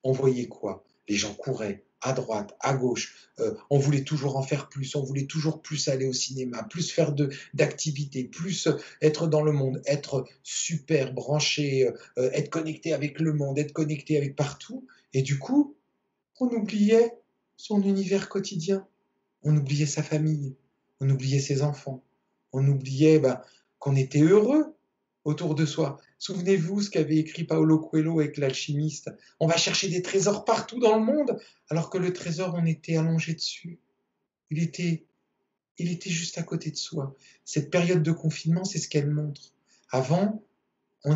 on voyait quoi? Les gens couraient à droite, à gauche, on voulait toujours en faire plus, on voulait toujours plus aller au cinéma, plus faire d'activités, plus être dans le monde, être super branché, être connecté avec le monde, être connecté avec partout. Et du coup, on oubliait son univers quotidien, on oubliait sa famille, on oubliait ses enfants, on oubliait qu'on était heureux autour de soi. Souvenez-vous ce qu'avait écrit Paolo Coelho avec l'alchimiste. On va chercher des trésors partout dans le monde, alors que le trésor, on était allongé dessus. Il était juste à côté de soi. Cette période de confinement, c'est ce qu'elle montre. Avant, on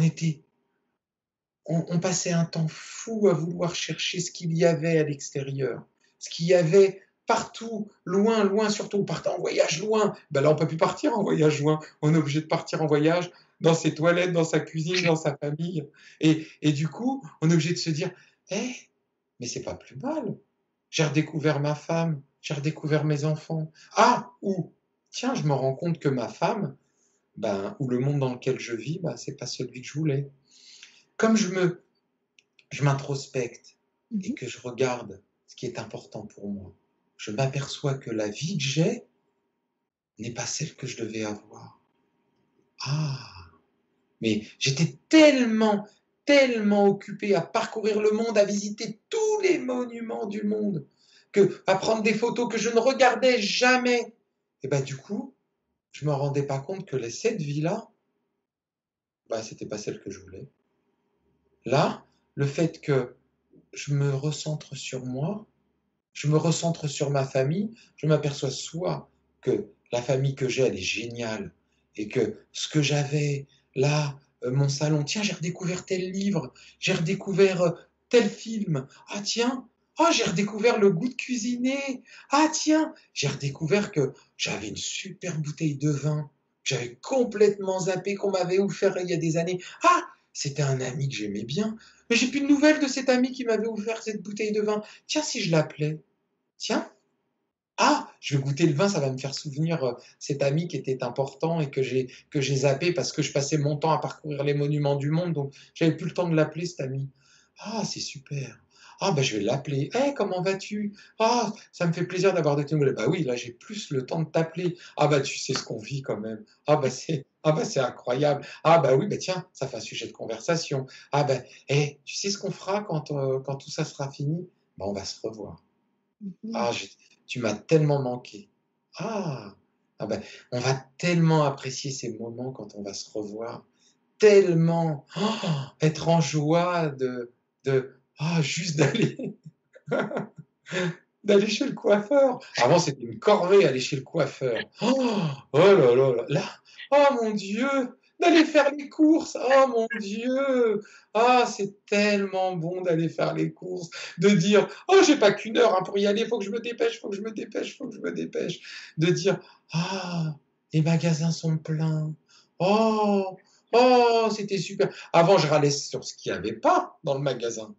passait un temps fou à vouloir chercher ce qu'il y avait à l'extérieur, ce qu'il y avait partout, loin, loin, surtout on partait en voyage loin. Ben là, on ne peut plus partir en voyage loin. On est obligé de partir en voyage dans ses toilettes, dans sa cuisine, dans sa famille. Et du coup, on est obligé de se dire, mais c'est pas plus mal. J'ai redécouvert ma femme, j'ai redécouvert mes enfants. Ah, ou, tiens, je me rends compte que ma femme, ou le monde dans lequel je vis, c'est pas celui que je voulais. Comme je m'introspecte et que je regarde ce qui est important pour moi, je m'aperçois que la vie que j'ai n'est pas celle que je devais avoir. Ah, mais j'étais tellement, tellement occupé à parcourir le monde, à visiter tous les monuments du monde, à prendre des photos que je ne regardais jamais. Et du coup, je me rendais pas compte que cette vie-là, c'était pas celle que je voulais. Là, le fait que je me recentre sur moi, je me recentre sur ma famille, je m'aperçois soit que la famille que j'ai, elle est géniale, et que ce que j'avais là, mon salon, tiens, j'ai redécouvert tel livre, j'ai redécouvert tel film, ah tiens, j'ai redécouvert le goût de cuisiner, ah tiens, j'ai redécouvert que j'avais une super bouteille de vin, j'avais complètement zappé qu'on m'avait offert il y a des années, c'était un ami que j'aimais bien, mais j'ai plus de nouvelles de cet ami qui m'avait offert cette bouteille de vin. Tiens, si je l'appelais. Tiens, je vais goûter le vin, ça va me faire souvenir cet ami qui était important et que j'ai zappé parce que je passais mon temps à parcourir les monuments du monde, donc j'avais plus le temps de l'appeler cet ami. C'est super. Ah, ben, je vais l'appeler. Hey, comment vas-tu? Ah, ça me fait plaisir d'avoir de tes nouvelles. Bah oui, là, j'ai plus le temps de t'appeler. Ah, bah, tu sais ce qu'on vit quand même. Ah, bah, c'est incroyable. Ah, bah oui, bah tiens, ça fait un sujet de conversation. Ah, bah, hey, tu sais ce qu'on fera quand tout ça sera fini? Bah, on va se revoir. Mhm. Ah, tu m'as tellement manqué. Ah, ah ben, on va tellement apprécier ces moments quand on va se revoir, tellement être en joie juste d'aller chez le coiffeur. Avant, c'était une corvée aller chez le coiffeur. Oh là là là là. Oh mon Dieu, d'aller faire les courses. Oh mon Dieu. Ah, c'est tellement bon d'aller faire les courses, de dire oh, j'ai pas qu'une heure hein, pour y aller, faut que je me dépêche, faut que je me dépêche, faut que je me dépêche. De dire ah, les magasins sont pleins. Oh, oh, c'était super. Avant, je râlais sur ce qu'il n'y avait pas dans le magasin.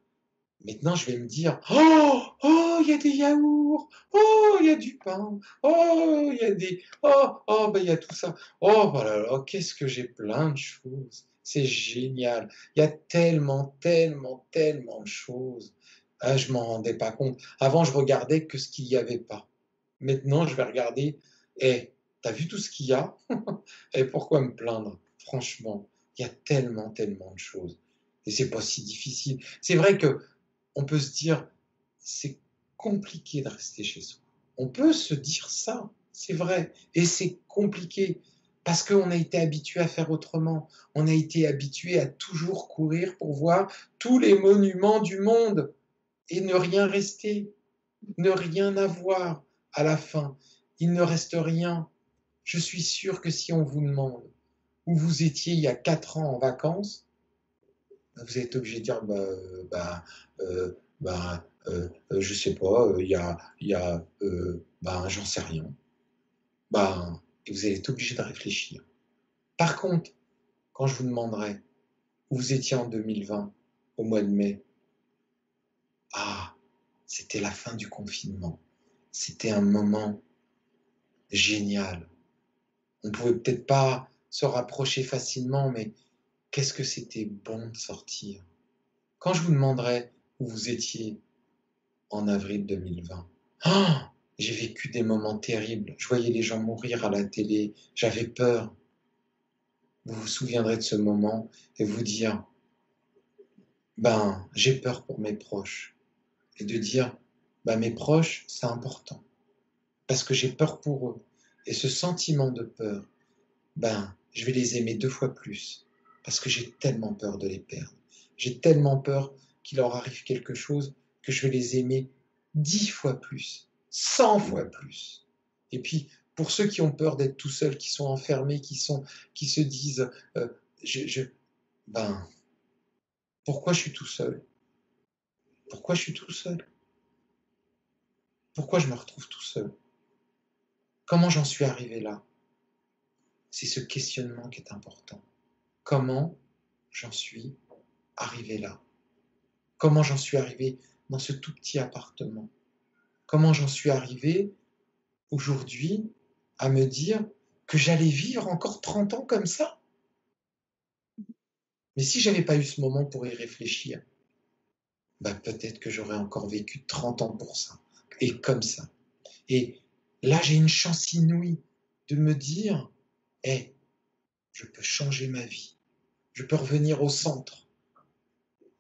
Maintenant, je vais me dire, oh, oh, il y a des yaourts, oh, il y a du pain, oh, il y a ben, il y a tout ça. Oh, voilà, là, qu'est-ce que j'ai plein de choses. C'est génial. Il y a tellement, tellement, tellement de choses. Ah, je m'en rendais pas compte. Avant, je regardais que ce qu'il n'y avait pas. Maintenant, je vais regarder, eh, t'as vu tout ce qu'il y a? Et pourquoi me plaindre? Franchement, il y a tellement, tellement de choses. Et c'est pas si difficile. C'est vrai que on peut se dire, c'est compliqué de rester chez soi. On peut se dire ça, c'est vrai. Et c'est compliqué parce qu'on a été habitué à faire autrement. On a été habitué à toujours courir pour voir tous les monuments du monde et ne rien rester, ne rien avoir à la fin. Il ne reste rien. Je suis sûr que si on vous demande où vous étiez il y a 4 ans en vacances, vous êtes obligé de dire je sais pas, j'en sais rien. Et vous allez être obligé de réfléchir. Par contre, quand je vous demanderai où vous étiez en 2020, au mois de mai, ah, c'était la fin du confinement. C'était un moment génial. On pouvait peut-être pas se rapprocher facilement, mais qu'est-ce que c'était bon de sortir. Quand je vous demanderai où vous étiez en avril 2020. Ah, j'ai vécu des moments terribles. Je voyais les gens mourir à la télé. J'avais peur. Vous vous souviendrez de ce moment et vous dire, j'ai peur pour mes proches. Et de dire, mes proches, c'est important. Parce que j'ai peur pour eux. Et ce sentiment de peur, je vais les aimer 2 fois plus. Parce que j'ai tellement peur de les perdre. J'ai tellement peur qu'il leur arrive quelque chose que je vais les aimer 10 fois plus, 100 fois plus. Et puis, pour ceux qui ont peur d'être tout seuls, qui sont enfermés, qui se disent, euh, je, je, ben, pourquoi je suis tout seul? Pourquoi je suis tout seul? Pourquoi je me retrouve tout seul? Comment j'en suis arrivé là? C'est ce questionnement qui est important. Comment j'en suis arrivé là? Comment j'en suis arrivé dans ce tout petit appartement? Comment j'en suis arrivé aujourd'hui à me dire que j'allais vivre encore 30 ans comme ça? Mais si j'avais pas eu ce moment pour y réfléchir, peut-être que j'aurais encore vécu 30 ans pour ça. Et comme ça. Et là, j'ai une chance inouïe de me dire, je peux changer ma vie. Je peux revenir au centre.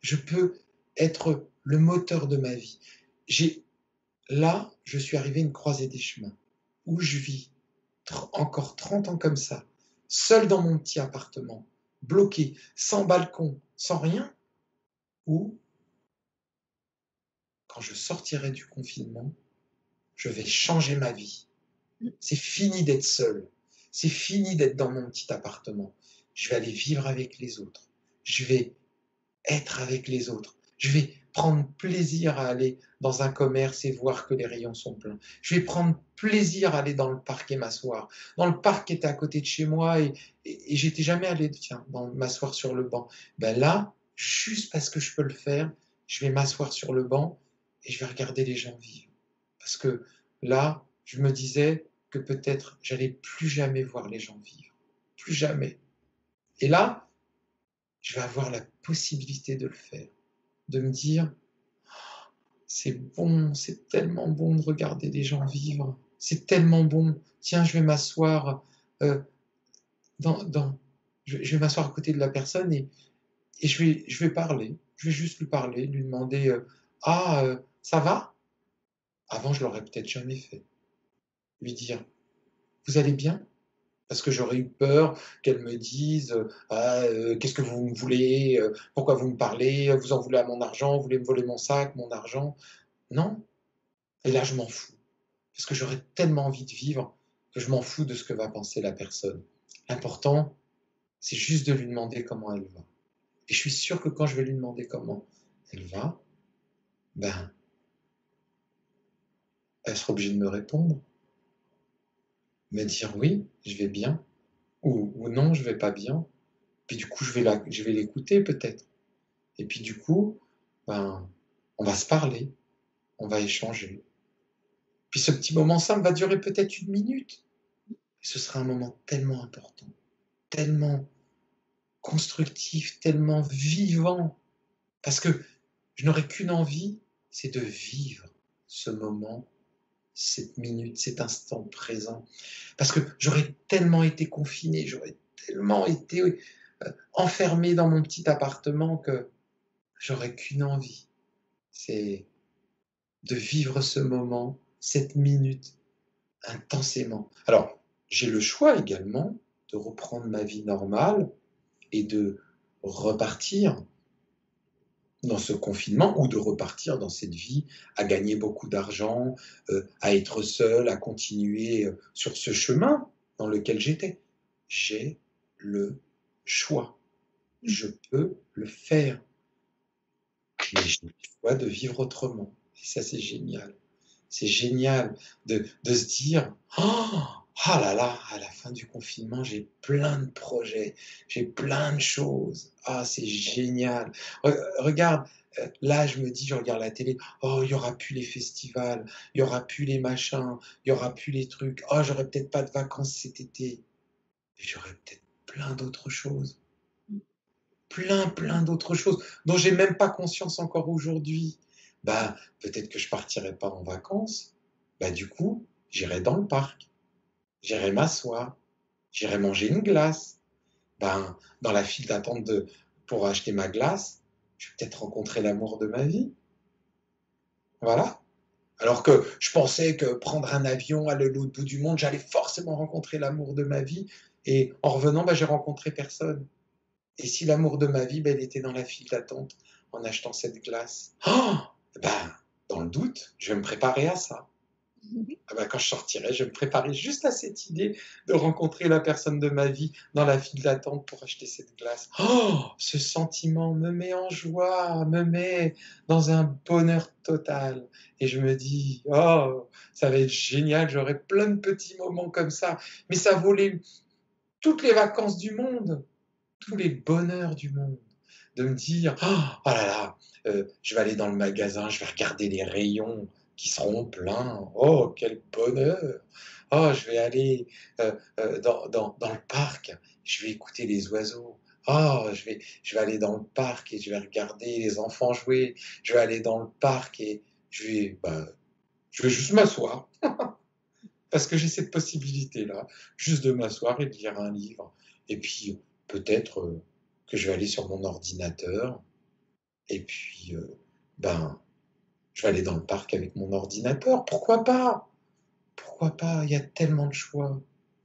Je peux être le moteur de ma vie. Là, je suis arrivé à une croisée des chemins où je vis encore 30 ans comme ça, seul dans mon petit appartement, bloqué, sans balcon, sans rien, ou quand je sortirai du confinement, je vais changer ma vie. C'est fini d'être seul. C'est fini d'être dans mon petit appartement. Je vais aller vivre avec les autres. Je vais être avec les autres. Je vais prendre plaisir à aller dans un commerce et voir que les rayons sont pleins. Je vais prendre plaisir à aller dans le parc et m'asseoir. Dans le parc qui était à côté de chez moi et j'étais jamais allé, m'asseoir sur le banc. Là, juste parce que je peux le faire, je vais m'asseoir sur le banc et je vais regarder les gens vivre. Parce que là, je me disais que peut-être j'allais plus jamais voir les gens vivre. Plus jamais. Et là, je vais avoir la possibilité de le faire, de me dire, C'est bon, c'est tellement bon de regarder les gens vivre. C'est tellement bon. Tiens, je vais m'asseoir dans, dans, je vais m'asseoir à côté de la personne et je vais parler. Je vais juste lui parler, lui demander Ah, ça va? Avant, je l'aurais peut-être jamais fait. Lui dire Vous allez bien? Parce que j'aurais eu peur qu'elle me dise Ah, qu'est-ce que vous me voulez? Pourquoi vous me parlez? Vous en voulez à mon argent? Vous voulez me voler mon sac, mon argent? Non. Et là, je m'en fous. Parce que j'aurais tellement envie de vivre que je m'en fous de ce que va penser la personne. L'important, c'est juste de lui demander comment elle va. Et je suis sûr que quand je vais lui demander comment elle va, ben, elle sera obligée de me répondre, me dire oui, je vais bien, ou non, je vais pas bien. Puis du coup, je vais l'écouter peut-être. Et puis du coup, ben, on va se parler, on va échanger. Puis ce petit moment simple va durer peut-être 1 minute. Et ce sera un moment tellement important, tellement constructif, tellement vivant. Parce que je n'aurai qu'une envie, c'est de vivre ce moment, cette minute, cet instant présent. Parce que j'aurais tellement été confiné, j'aurais tellement été enfermé dans mon petit appartement que j'aurais qu'une envie, c'est de vivre ce moment, cette minute, intensément. Alors, j'ai le choix également de reprendre ma vie normale et de repartir dans ce confinement ou de repartir dans cette vie à gagner beaucoup d'argent, à être seul, à continuer sur ce chemin dans lequel j'étais. J'ai le choix. Je peux le faire. Mais j'ai le choix de vivre autrement. Et ça, c'est génial. C'est génial de se dire ah là là, à la fin du confinement, j'ai plein de projets, j'ai plein de choses. Ah, c'est génial. Regarde, là, je me dis, je regarde la télé, oh, il n'y aura plus les festivals, il n'y aura plus les machins, il n'y aura plus les trucs. Oh, j'aurai peut-être pas de vacances cet été. Mais j'aurai peut-être plein d'autres choses. Plein d'autres choses dont j'ai même pas conscience encore aujourd'hui. Bah, peut-être que je partirai pas en vacances. Bah, du coup, j'irai dans le parc, j'irai m'asseoir, j'irai manger une glace. Ben, dans la file d'attente pour acheter ma glace, je vais peut-être rencontrer l'amour de ma vie. Voilà. Alors que je pensais que prendre un avion, aller à l'autre bout du monde, j'allais forcément rencontrer l'amour de ma vie. Et en revenant, bah, j'ai rencontré personne. Et si l'amour de ma vie, ben, il était dans la file d'attente en achetant cette glace. Oh ben, dans le doute, je vais me préparer à ça. Ah ben, quand je sortirai, je vais me préparer juste à cette idée de rencontrer la personne de ma vie dans la file d'attente pour acheter cette glace. Oh, ce sentiment me met en joie, me met dans un bonheur total. Et je me dis, oh, ça va être génial, j'aurai plein de petits moments comme ça. Mais ça vaut toutes les vacances du monde, tous les bonheurs du monde, de me dire oh là là, je vais aller dans le magasin, je vais regarder les rayons qui seront pleins. Oh, quel bonheur! Oh, je vais aller dans le parc, je vais écouter les oiseaux. Oh, je vais aller dans le parc et je vais regarder les enfants jouer. Je vais aller dans le parc et je vais juste m'asseoir parce que j'ai cette possibilité-là, juste de m'asseoir et de lire un livre. Et puis, peut-être que je vais aller sur mon ordinateur, et puis, je vais aller dans le parc avec mon ordinateur. Pourquoi pas? Pourquoi pas? Il y a tellement de choix.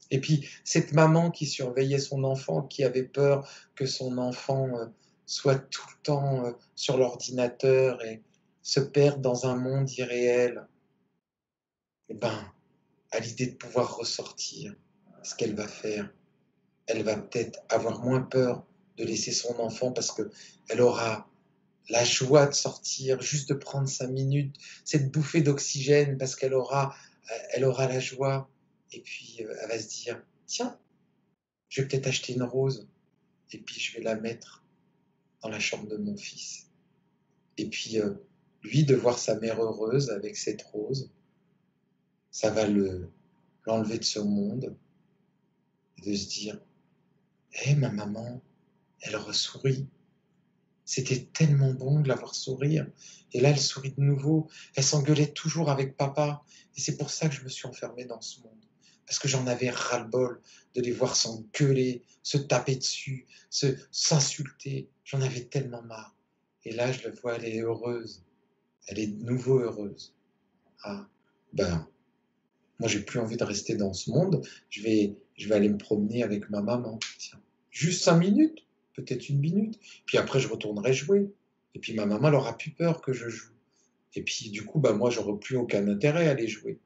Et puis, cette maman qui surveillait son enfant, qui avait peur que son enfant soit tout le temps sur l'ordinateur et se perde dans un monde irréel, eh ben, à l'idée de pouvoir ressortir, ce qu'elle va faire, elle va peut-être avoir moins peur de laisser son enfant parce que elle aura la joie de sortir, juste de prendre 5 minutes, cette bouffée d'oxygène parce elle aura la joie. Et puis elle va se dire, tiens, je vais peut-être acheter une rose et puis je vais la mettre dans la chambre de mon fils. Et puis lui, de voir sa mère heureuse avec cette rose, ça va l'enlever de ce monde et de se dire, hé, ma maman, elle ressourit. C'était tellement bon de la voir sourire. Et là, elle sourit de nouveau. Elle s'engueulait toujours avec papa. Et c'est pour ça que je me suis enfermé dans ce monde. Parce que j'en avais ras-le-bol de les voir s'engueuler, se taper dessus, s'insulter. J'en avais tellement marre. Et là, je la vois, elle est heureuse. Elle est de nouveau heureuse. Ah, ben, moi, j'ai plus envie de rester dans ce monde. Je vais aller me promener avec ma maman. Tiens, juste 5 minutes, peut-être 1 minute. Puis après, je retournerai jouer. Et puis ma maman, elle aura plus peur que je joue. Et puis du coup, bah, moi, j'aurai plus aucun intérêt à aller jouer.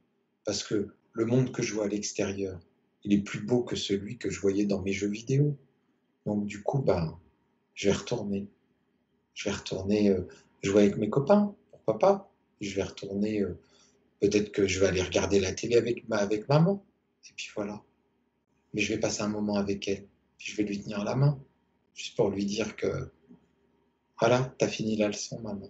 Parce que le monde que je vois à l'extérieur, il est plus beau que celui que je voyais dans mes jeux vidéo. Donc du coup, bah, je vais retourner. Je vais retourner jouer avec mes copains, pourquoi pas. Je vais retourner, peut-être que je vais aller regarder la télé avec maman. Et puis voilà. Mais je vais passer un moment avec elle. Puis je vais lui tenir la main. Juste pour lui dire que, voilà, t'as fini la leçon, maman.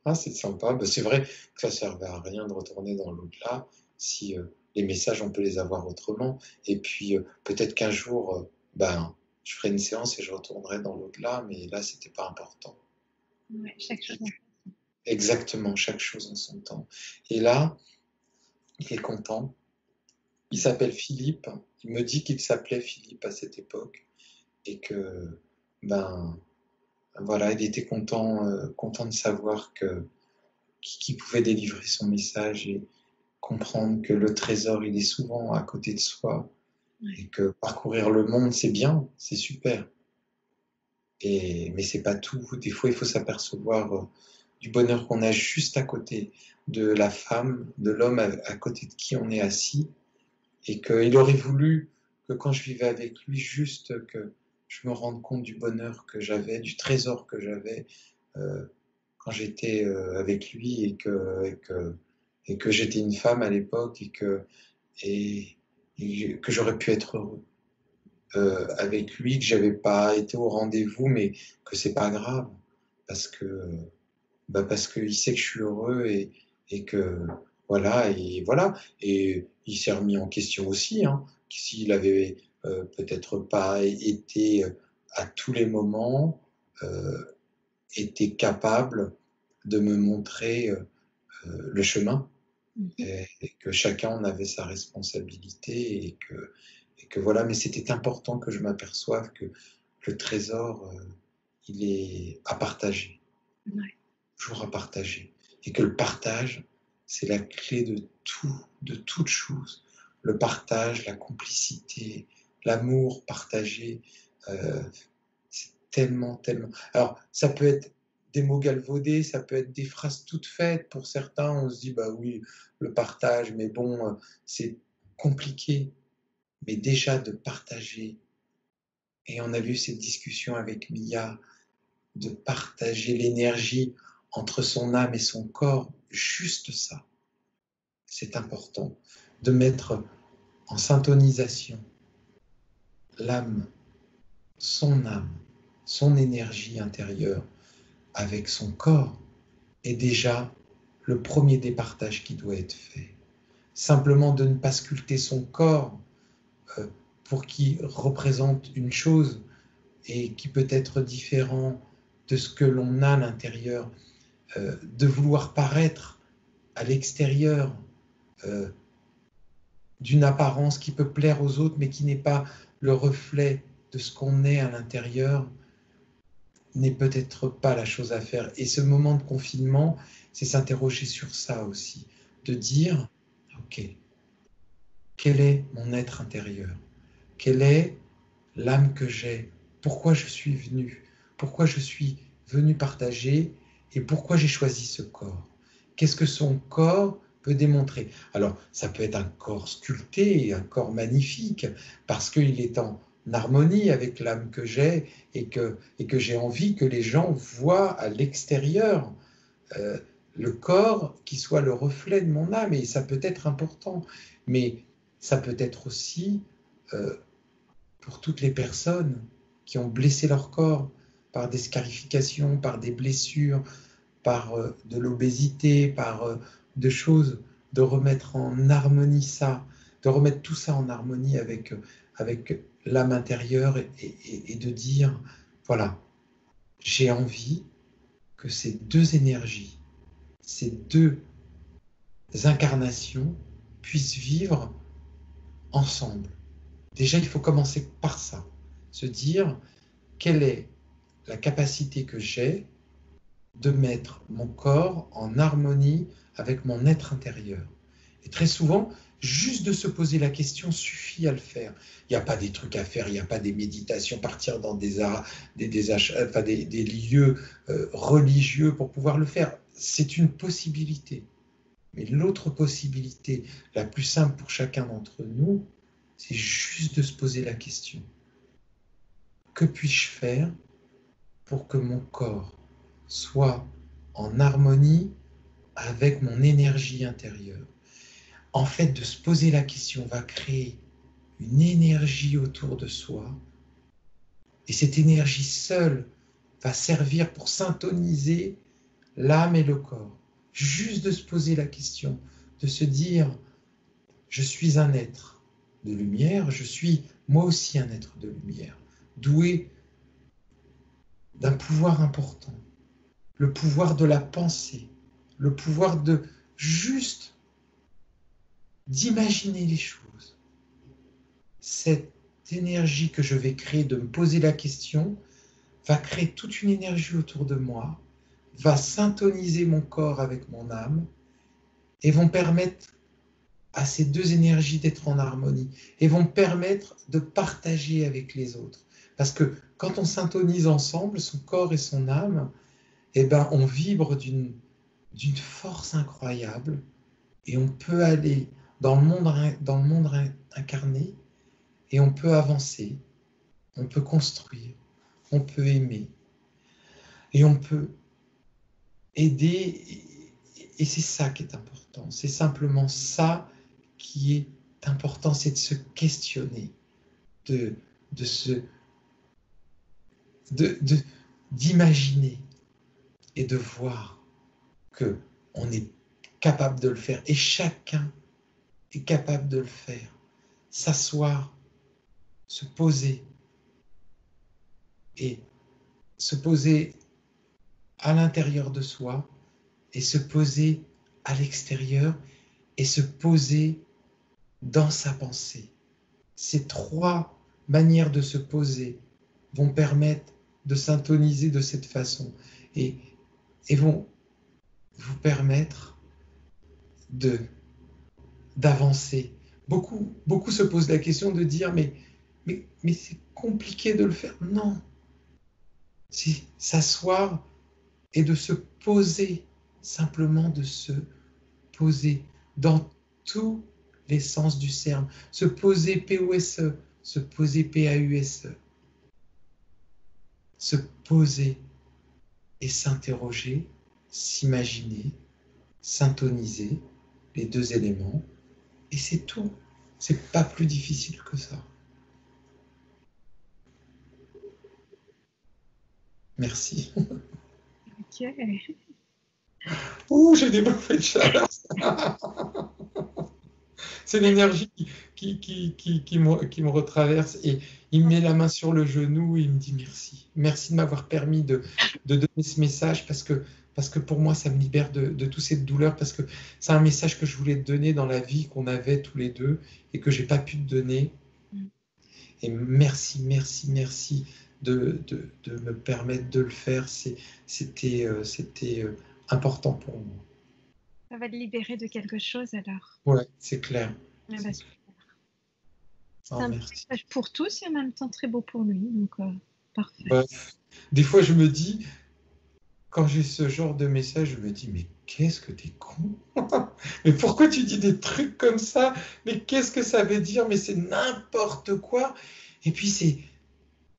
Ah, c'est sympa. Ben, c'est vrai que ça ne servait à rien de retourner dans l'au-delà si les messages, on peut les avoir autrement. Et puis, peut-être qu'un jour, ben, je ferai une séance et je retournerai dans l'au-delà, mais là, c'était pas important. Ouais, chaque chose en son temps. Exactement, chaque chose en son temps. Et là, il est content. Il s'appelle Philippe. Il me dit qu'il s'appelait Philippe à cette époque et que, ben, voilà, il était content de savoir qu'il pouvait délivrer son message et comprendre que le trésor, il est souvent à côté de soi et que parcourir le monde, c'est bien, c'est super. Mais c'est pas tout. Des fois, il faut s'apercevoir du bonheur qu'on a juste à côté de la femme, de l'homme à côté de qui on est assis et qu'il aurait voulu que quand je vivais avec lui, juste que je me rende compte du bonheur que j'avais, du trésor que j'avais quand j'étais avec lui et que j'étais une femme à l'époque et que j'aurais pu être heureux avec lui, que j'avais pas été au rendez-vous, mais que c'est pas grave parce qu'il sait que je suis heureux et que voilà et il s'est remis en question aussi, hein, s'il avait peut-être pas été à tous les moments été capable de me montrer le chemin et que chacun en avait sa responsabilité et que voilà, mais c'était important que je m'aperçoive que le trésor, il est à partager, Ouais. toujours à partager, et que le partage, c'est la clé de toute chose. Le partage, la complicité, l'amour partagé, c'est tellement. Alors, ça peut être des mots galvaudés, ça peut être des phrases toutes faites. Pour certains, on se dit, bah oui, le partage, mais bon, c'est compliqué. Mais déjà de partager, et on a vu cette discussion avec Mia, de partager l'énergie entre son âme et son corps, juste ça, c'est important. De mettre en syntonisation l'âme, son énergie intérieure avec son corps est déjà le premier des partages qui doit être fait. Simplement de ne pas sculpter son corps pour qu'il représente une chose et qui peut être différent de ce que l'on a à l'intérieur, de vouloir paraître à l'extérieur d'une apparence qui peut plaire aux autres mais qui n'est pas le reflet de ce qu'on est à l'intérieur, n'est peut-être pas la chose à faire. Et ce moment de confinement, c'est s'interroger sur ça aussi, de dire, ok, quel est mon être intérieur? Quelle est l'âme que j'ai? Pourquoi je suis venu? Pourquoi je suis venu partager? Et pourquoi j'ai choisi ce corps? Qu'est-ce que son corps peut démontrer? Alors, ça peut être un corps sculpté, un corps magnifique, parce qu'il est en harmonie avec l'âme que j'ai et que j'ai envie que les gens voient à l'extérieur le corps qui soit le reflet de mon âme. Et ça peut être important, mais ça peut être aussi pour toutes les personnes qui ont blessé leur corps par des scarifications, par des blessures, par de l'obésité, par de choses, de remettre en harmonie ça, de remettre tout ça en harmonie avec avec l'âme intérieure et de dire, voilà, j'ai envie que ces deux énergies, ces deux incarnations puissent vivre ensemble. Déjà, il faut commencer par ça, se dire quelle est la capacité que j'ai de mettre mon corps en harmonie avec mon être intérieur. Et très souvent, juste de se poser la question suffit à le faire. Il n'y a pas des trucs à faire, il n'y a pas des méditations, partir dans des lieux religieux pour pouvoir le faire. C'est une possibilité. Mais l'autre possibilité, la plus simple pour chacun d'entre nous, c'est juste de se poser la question. Que puis-je faire pour que mon corps soit en harmonie avec mon énergie intérieure? En fait, de se poser la question va créer une énergie autour de soi, et cette énergie seule va servir pour syntoniser l'âme et le corps. Juste de se poser la question, de se dire, je suis un être de lumière, je suis moi aussi un être de lumière, doué d'un pouvoir important, le pouvoir de la pensée, le pouvoir de juste d'imaginer les choses. Cette énergie que je vais créer, de me poser la question, va créer toute une énergie autour de moi, va syntoniser mon corps avec mon âme et vont permettre à ces deux énergies d'être en harmonie et vont permettre de partager avec les autres. Parce que quand on syntonise ensemble, son corps et son âme, eh ben, on vibre d'une force incroyable et on peut aller dans le monde incarné et on peut avancer, on peut construire, on peut aimer et on peut aider. Et c'est ça qui est important. C'est simplement ça qui est important, c'est de se questionner, d'imaginer et de voir que on est capable de le faire. Et chacun est capable de le faire. S'asseoir, se poser et se poser à l'intérieur de soi et se poser à l'extérieur et se poser dans sa pensée. Ces trois manières de se poser vont permettre de syntoniser de cette façon et vont vous permettre d'avancer. Beaucoup se posent la question de dire mais c'est compliqué de le faire. Non. C'est s'asseoir et de se poser, simplement de se poser dans tous les sens du terme. Se poser P-O-S-E, se poser P-A-U-S-E. Se poser et s'interroger, s'imaginer, syntoniser les deux éléments. Et c'est tout. C'est pas plus difficile que ça. Merci. Ok. Ouh, j'ai des bouffées de chaleur. C'est l'énergie qui me retraverse et il me met la main sur le genou et il me dit merci. Merci de m'avoir permis de donner ce message parce que pour moi, ça me libère de toute cette douleur parce que c'est un message que je voulais te donner dans la vie qu'on avait tous les deux et que j'ai pas pu te donner. Et merci de me permettre de le faire. C'était important pour moi. Ça va te libérer de quelque chose alors. Ouais, c'est clair. Ah bah, super. C'est Oh, un merci. message pour tous et en même temps très beau pour lui. Donc, parfait. Bah, des fois, je me dis, quand j'ai ce genre de message, je me dis, mais qu'est-ce que t'es con? Mais pourquoi tu dis des trucs comme ça? Mais qu'est-ce que ça veut dire? Mais c'est n'importe quoi. Et puis, c'est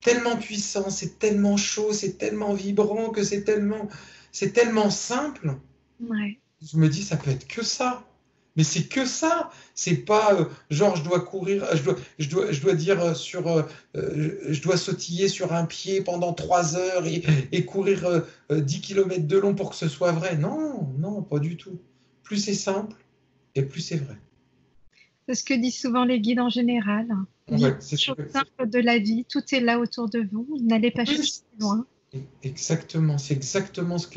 tellement puissant, c'est tellement chaud, c'est tellement vibrant que c'est tellement simple. Ouais. Je me dis, ça peut être que ça. Mais c'est que ça. C'est pas genre je dois courir, je dois dire je dois sautiller sur un pied pendant 3 heures et courir 10 km de long pour que ce soit vrai. Non, non, pas du tout. Plus c'est simple et plus c'est vrai. C'est ce que disent souvent les guides en général. Vivez Ouais, les choses simples de la vie, tout est là autour de vous, n'allez pas chercher oui, plus loin. exactement, c'est exactement ce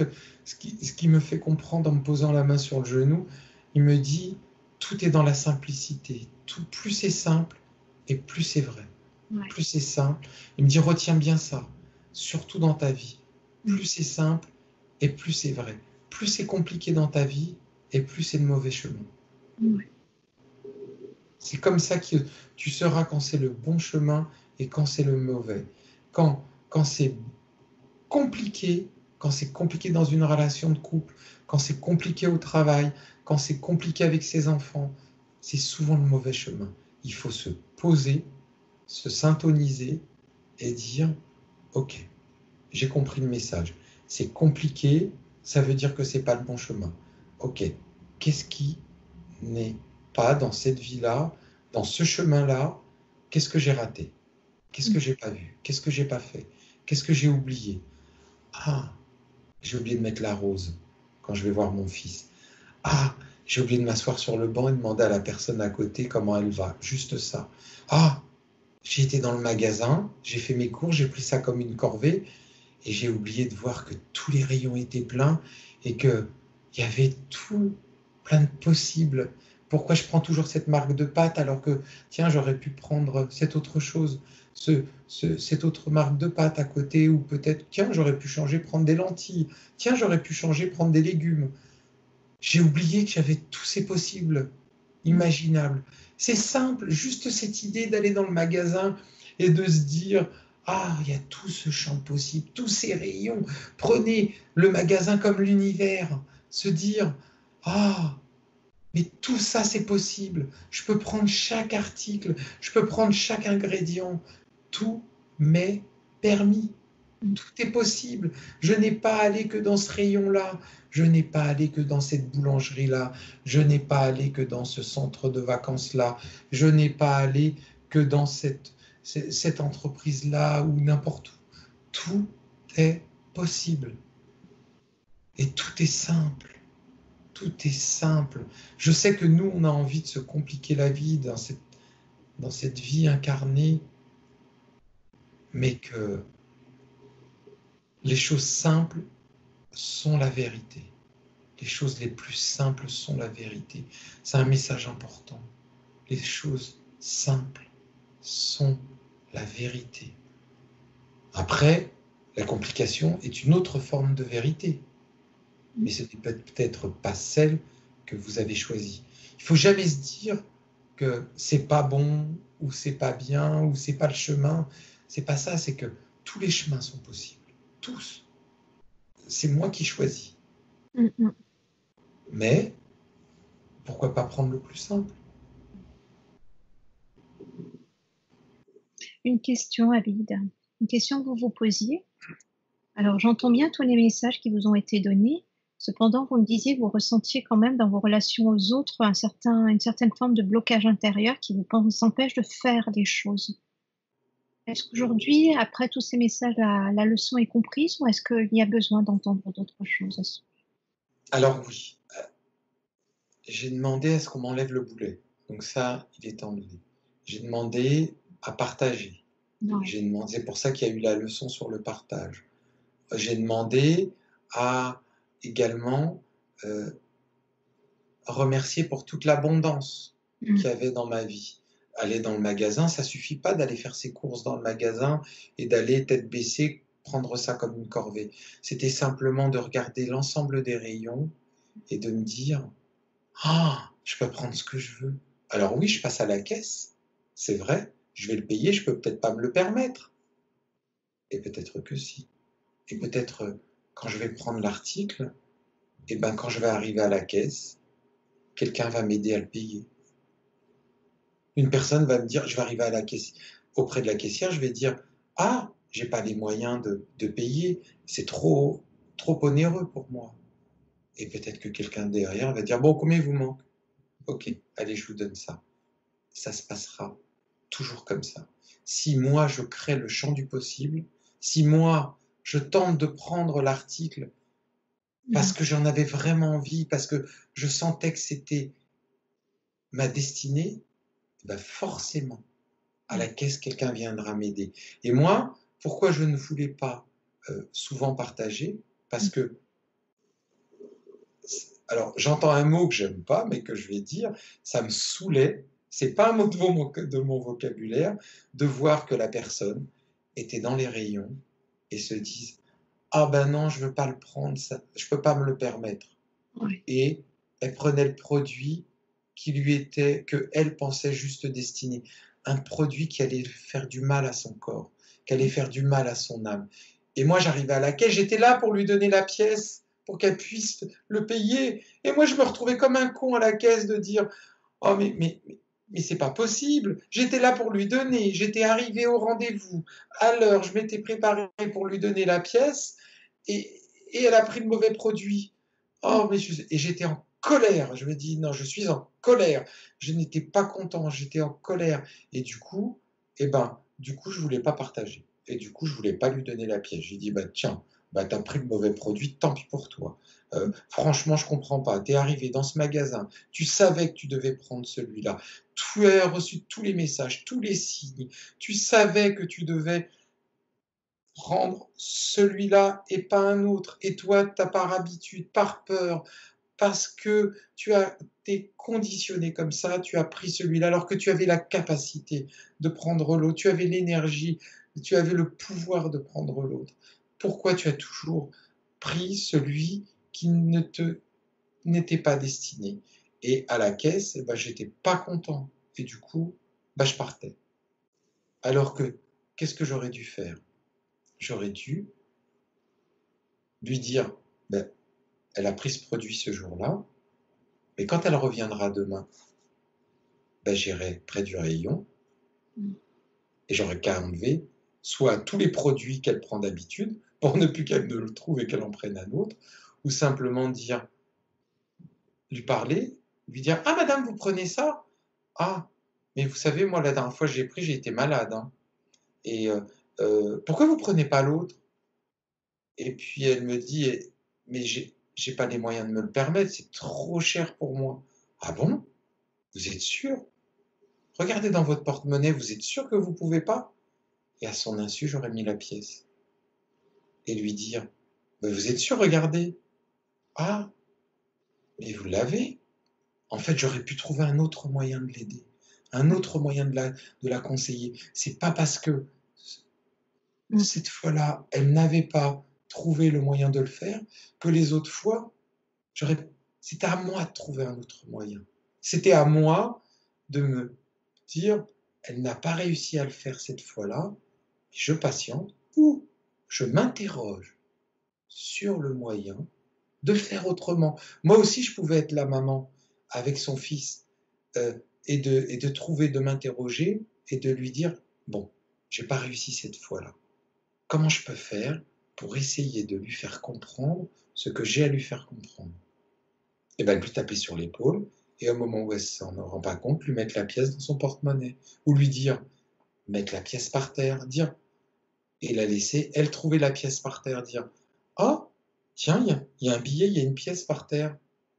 qui me fait comprendre en me posant la main sur le genou. Il me dit, tout est dans la simplicité. Tout, plus c'est simple et plus c'est vrai. Ouais. Plus c'est simple. Il me dit, retiens bien ça, surtout dans ta vie. Plus c'est simple et plus c'est vrai. Plus c'est compliqué dans ta vie et plus c'est le mauvais chemin. Ouais. C'est comme ça que tu sauras quand c'est le bon chemin et quand c'est le mauvais. Quand c'est compliqué, quand c'est compliqué dans une relation de couple, quand c'est compliqué au travail, quand c'est compliqué avec ses enfants, c'est souvent le mauvais chemin. Il faut se poser, se syntoniser et dire, ok, j'ai compris le message. C'est compliqué, ça veut dire que c'est pas le bon chemin. Ok, qu'est-ce qui n'est pas dans cette vie-là, dans ce chemin-là? Qu'est-ce que j'ai raté? Qu'est-ce que j'ai pas vu? Qu'est-ce que j'ai pas fait? Qu'est-ce que j'ai oublié? Ah, j'ai oublié de mettre la rose quand je vais voir mon fils. Ah, j'ai oublié de m'asseoir sur le banc et demander à la personne à côté comment elle va. Juste ça. Ah, j'ai été dans le magasin, j'ai fait mes cours, j'ai pris ça comme une corvée et j'ai oublié de voir que tous les rayons étaient pleins et qu'il y avait tout plein de possibles. Pourquoi je prends toujours cette marque de pâte alors que, tiens, j'aurais pu prendre cette autre chose, cette autre marque de pâte à côté, ou peut-être, tiens, j'aurais pu changer, prendre des lentilles, tiens, j'aurais pu changer, prendre des légumes. J'ai oublié que j'avais tous ces possibles imaginables. C'est simple, juste cette idée d'aller dans le magasin et de se dire, ah, il y a tout ce champ possible, tous ces rayons. Prenez le magasin comme l'univers. Se dire, ah, mais tout ça, c'est possible. Je peux prendre chaque article, je peux prendre chaque ingrédient. Tout m'est permis. Tout est possible. Je n'ai pas allé que dans ce rayon-là. Je n'ai pas allé que dans cette boulangerie-là. Je n'ai pas allé que dans ce centre de vacances-là. Je n'ai pas allé que dans cette entreprise-là ou n'importe où. Tout est possible. Et tout est simple. Tout est simple. Je sais que nous, on a envie de se compliquer la vie dans cette vie incarnée, mais que les choses simples sont la vérité. Les choses les plus simples sont la vérité. C'est un message important. Les choses simples sont la vérité. Après, la complication est une autre forme de vérité. Mais ce n'est peut-être pas celle que vous avez choisie. Il ne faut jamais se dire que c'est pas bon, ou c'est pas bien, ou c'est pas le chemin. C'est pas ça, c'est que tous les chemins sont possibles. Tous. C'est moi qui choisis. Mais pourquoi pas prendre le plus simple? Une question, Abid. Une question que vous vous posiez. Alors, j'entends bien tous les messages qui vous ont été donnés. Cependant, vous me disiez que vous ressentiez quand même dans vos relations aux autres une certaine forme de blocage intérieur qui vous empêche de faire des choses. Est-ce qu'aujourd'hui, après tous ces messages, la leçon est comprise ou est-ce qu'il y a besoin d'entendre d'autres choses? Alors oui, j'ai demandé à ce qu'on m'enlève le boulet. Donc ça, il est enlevé. J'ai demandé à partager. Ouais. C'est pour ça qu'il y a eu la leçon sur le partage. J'ai demandé à également remercier pour toute l'abondance qu'il y avait dans ma vie. Aller dans le magasin, ça suffit pas d'aller faire ses courses dans le magasin et d'aller tête baissée prendre ça comme une corvée. C'était simplement de regarder l'ensemble des rayons et de me dire « Ah, je peux prendre ce que je veux. » Alors oui, je passe à la caisse, c'est vrai, je vais le payer, je peux peut-être pas me le permettre. Et peut-être que si. Et peut-être quand je vais prendre l'article, et ben quand je vais arriver à la caisse, quelqu'un va m'aider à le payer. Une personne va me dire, je vais arriver à la caisse, auprès de la caissière, je vais dire, ah, j'ai pas les moyens de payer, c'est trop onéreux pour moi. Et peut-être que quelqu'un derrière va dire, bon, combien il vous manque? Ok, allez, je vous donne ça. Ça se passera toujours comme ça. Si moi, je crée le champ du possible, si moi, je tente de prendre l'article parce que j'en avais vraiment envie, parce que je sentais que c'était ma destinée, ben forcément, à la caisse, quelqu'un viendra m'aider. Et moi, pourquoi je ne voulais pas souvent partager? Parce que, alors j'entends un mot que j'aime pas, mais que je vais dire, ça me saoulait, c'est pas un mot de mon vocabulaire, de voir que la personne était dans les rayons et se dise, ah ben non, je veux pas le prendre, ça, je peux pas me le permettre. Oui. Et elle prenait le produit qui lui était, que elle pensait juste destiné, un produit qui allait faire du mal à son corps, qui allait faire du mal à son âme. Et moi, j'arrivais à la caisse, j'étais là pour lui donner la pièce, pour qu'elle puisse le payer. Et moi, je me retrouvais comme un con à la caisse de dire, oh mais c'est pas possible. J'étais là pour lui donner, j'étais arrivé au rendez-vous à l'heure, je m'étais préparé pour lui donner la pièce, et elle a pris le mauvais produit. Oh, et j'étais en colère. Je me dis, non, je suis en colère. Je n'étais pas content, j'étais en colère. Et du coup, je voulais pas partager. Et du coup, je voulais pas lui donner la pièce. J'ai dit, bah tiens, bah t'as pris le mauvais produit, tant pis pour toi. Franchement, je comprends pas. T'es arrivé dans ce magasin, tu savais que tu devais prendre celui-là. Tu as reçu tous les messages, tous les signes. Tu savais que tu devais prendre celui-là et pas un autre. Et toi, t'as par habitude, par peur, parce que tu as été conditionné comme ça, tu as pris celui-là alors que tu avais la capacité de prendre l'autre, tu avais l'énergie, tu avais le pouvoir de prendre l'autre. Pourquoi tu as toujours pris celui qui n'était pas destiné? Et à la caisse, eh ben, j'étais pas content. Et du coup, bah, je partais. Alors que, qu'est-ce que j'aurais dû faire? J'aurais dû lui dire, ben, elle a pris ce produit ce jour-là, mais quand elle reviendra demain, ben, j'irai près du rayon et j'aurai qu'à enlever soit tous les produits qu'elle prend d'habitude, pour ne plus qu'elle ne le trouve et qu'elle en prenne un autre, ou simplement dire, lui parler, lui dire, ah madame, vous prenez ça? Ah, mais vous savez, moi la dernière fois que j'ai pris, j'ai été malade, hein. Et pourquoi vous prenez pas l'autre? Et puis elle me dit, mais j'ai pas les moyens de me le permettre, c'est trop cher pour moi. Ah bon? Vous êtes sûr? Regardez dans votre porte-monnaie, vous êtes sûr que vous pouvez pas? Et à son insu, j'aurais mis la pièce. Et lui dire, mais vous êtes sûr, regardez. Ah, mais vous l'avez. En fait, j'aurais pu trouver un autre moyen de l'aider, un autre moyen de la conseiller. C'est pas parce que cette fois-là, elle n'avait pas trouvé le moyen de le faire que les autres fois, c'était à moi de trouver un autre moyen. C'était à moi de me dire, elle n'a pas réussi à le faire cette fois-là, je patiente, ou je m'interroge sur le moyen de le faire autrement. Moi aussi, je pouvais être la maman avec son fils et de trouver, de m'interroger et de lui dire, bon, j'ai pas réussi cette fois-là. Comment je peux faire pour essayer de lui faire comprendre ce que j'ai à lui faire comprendre? Et bien, lui taper sur l'épaule, et au moment où elle s'en rend pas compte, lui mettre la pièce dans son porte-monnaie. Ou lui dire, mettre la pièce par terre, dire, et la laisser, elle trouver la pièce par terre, dire, oh, tiens, il y a un billet, il y a une pièce par terre.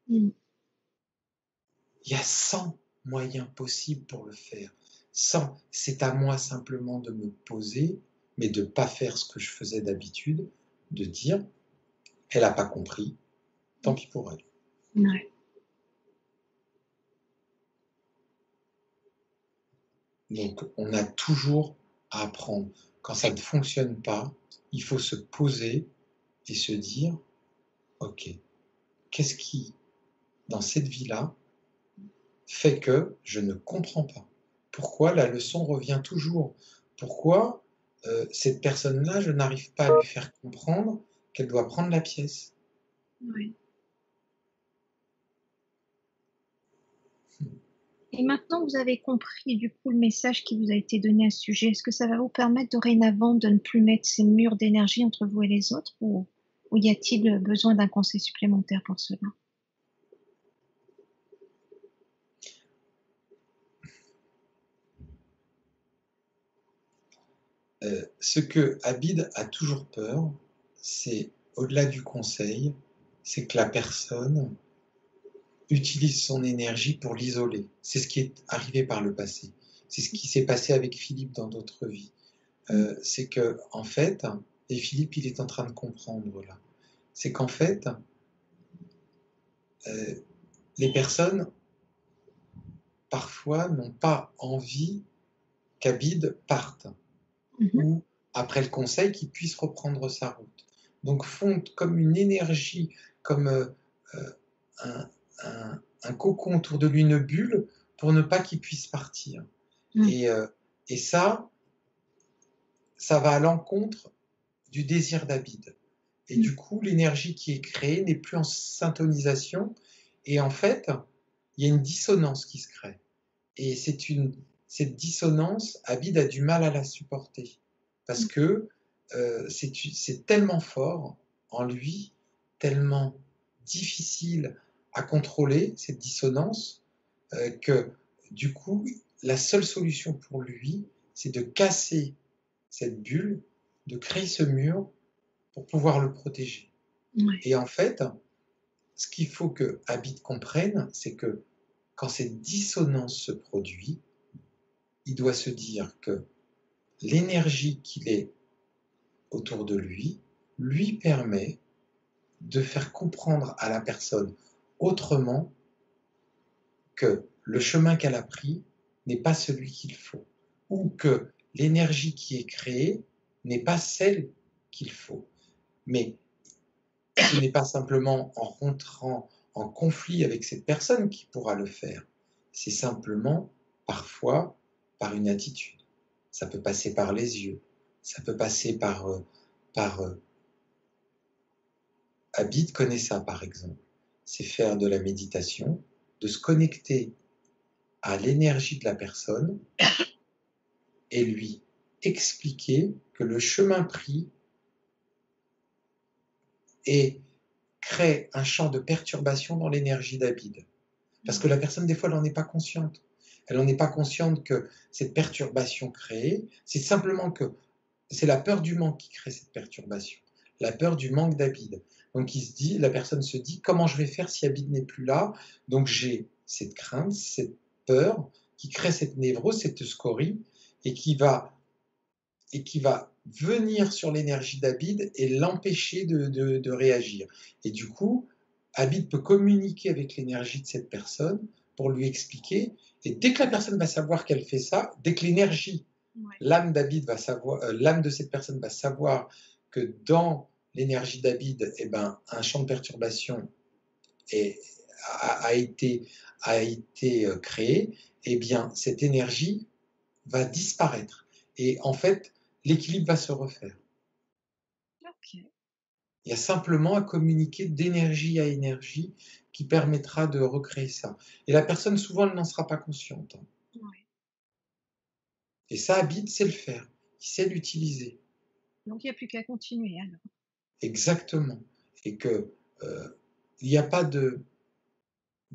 Il y a 100 moyens possibles pour le faire. 100, c'est à moi simplement de me poser, mais de ne pas faire ce que je faisais d'habitude, de dire, elle n'a pas compris, tant pis pour elle. Ouais. Donc, on a toujours à apprendre. Quand ça ne fonctionne pas, il faut se poser et se dire, ok, qu'est-ce qui, dans cette vie-là, fait que je ne comprends pas? Pourquoi la leçon revient toujours? Pourquoi cette personne-là, je n'arrive pas à lui faire comprendre qu'elle doit prendre la pièce? Oui. Et maintenant que vous avez compris du coup le message qui vous a été donné à ce sujet, est-ce que ça va vous permettre dorénavant de ne plus mettre ces murs d'énergie entre vous et les autres, ou y a-t-il besoin d'un conseil supplémentaire pour cela? Ce que Abid a toujours peur, c'est, au-delà du conseil, c'est que la personne utilise son énergie pour l'isoler. C'est ce qui est arrivé par le passé. C'est ce qui s'est passé avec Philippe dans d'autres vies. C'est que, en fait, et Philippe, il est en train de comprendre là, c'est qu'en fait, les personnes, parfois, n'ont pas envie qu'Abid parte, ou, après le conseil, qu'il puisse reprendre sa route. Donc, font comme une énergie, comme un cocon autour de lui, une bulle, pour ne pas qu'il puisse partir. Et ça va à l'encontre du désir d'Abid. Et du coup, l'énergie qui est créée n'est plus en syntonisation. Et en fait, il y a une dissonance qui se crée. Et cette dissonance, Abid a du mal à la supporter. Parce que c'est tellement fort en lui, tellement difficile à contrôler, cette dissonance, que du coup, la seule solution pour lui, c'est de casser cette bulle, de créer ce mur pour pouvoir le protéger. Ouais. Et en fait, ce qu'il faut que Abid comprenne, c'est que quand cette dissonance se produit, il doit se dire que l'énergie qu'il est autour de lui permet de faire comprendre à la personne autrement que le chemin qu'elle a pris n'est pas celui qu'il faut, ou que l'énergie qui est créée n'est pas celle qu'il faut. Mais ce n'est pas simplement en rentrant en conflit avec cette personne qui pourra le faire. C'est simplement, parfois, par une attitude. Ça peut passer par les yeux. Ça peut passer par Abid connaît ça, par exemple. C'est faire de la méditation, de se connecter à l'énergie de la personne et lui expliquer que le chemin pris crée un champ de perturbation dans l'énergie d'Abid. Parce que la personne, des fois, elle n'en est pas consciente. Elle n'en est pas consciente que cette perturbation créée, c'est simplement que c'est la peur du manque qui crée cette perturbation. La peur du manque d'Abid. Donc la personne se dit, comment je vais faire si Abid n'est plus là? Donc j'ai cette crainte, cette peur qui crée cette névrose, cette scorie, et qui va venir sur l'énergie d'Abid et l'empêcher de réagir. Et du coup, Abid peut communiquer avec l'énergie de cette personne pour lui expliquer. Et dès que la personne va savoir qu'elle fait ça, dès que l'énergie, l'âme d'Abid va savoir, l'âme de cette personne va savoir que dans l'énergie d'Abid, un champ de perturbation a été créé, eh bien, cette énergie va disparaître. Et en fait, l'équilibre va se refaire. Okay. Il y a simplement à communiquer d'énergie à énergie qui permettra de recréer ça. Et la personne, souvent, elle n'en sera pas consciente. Ouais. Et ça, Abid sait le faire. Il sait l'utiliser. Donc, il n'y a plus qu'à continuer, alors. Exactement. Et qu'il n'y a pas de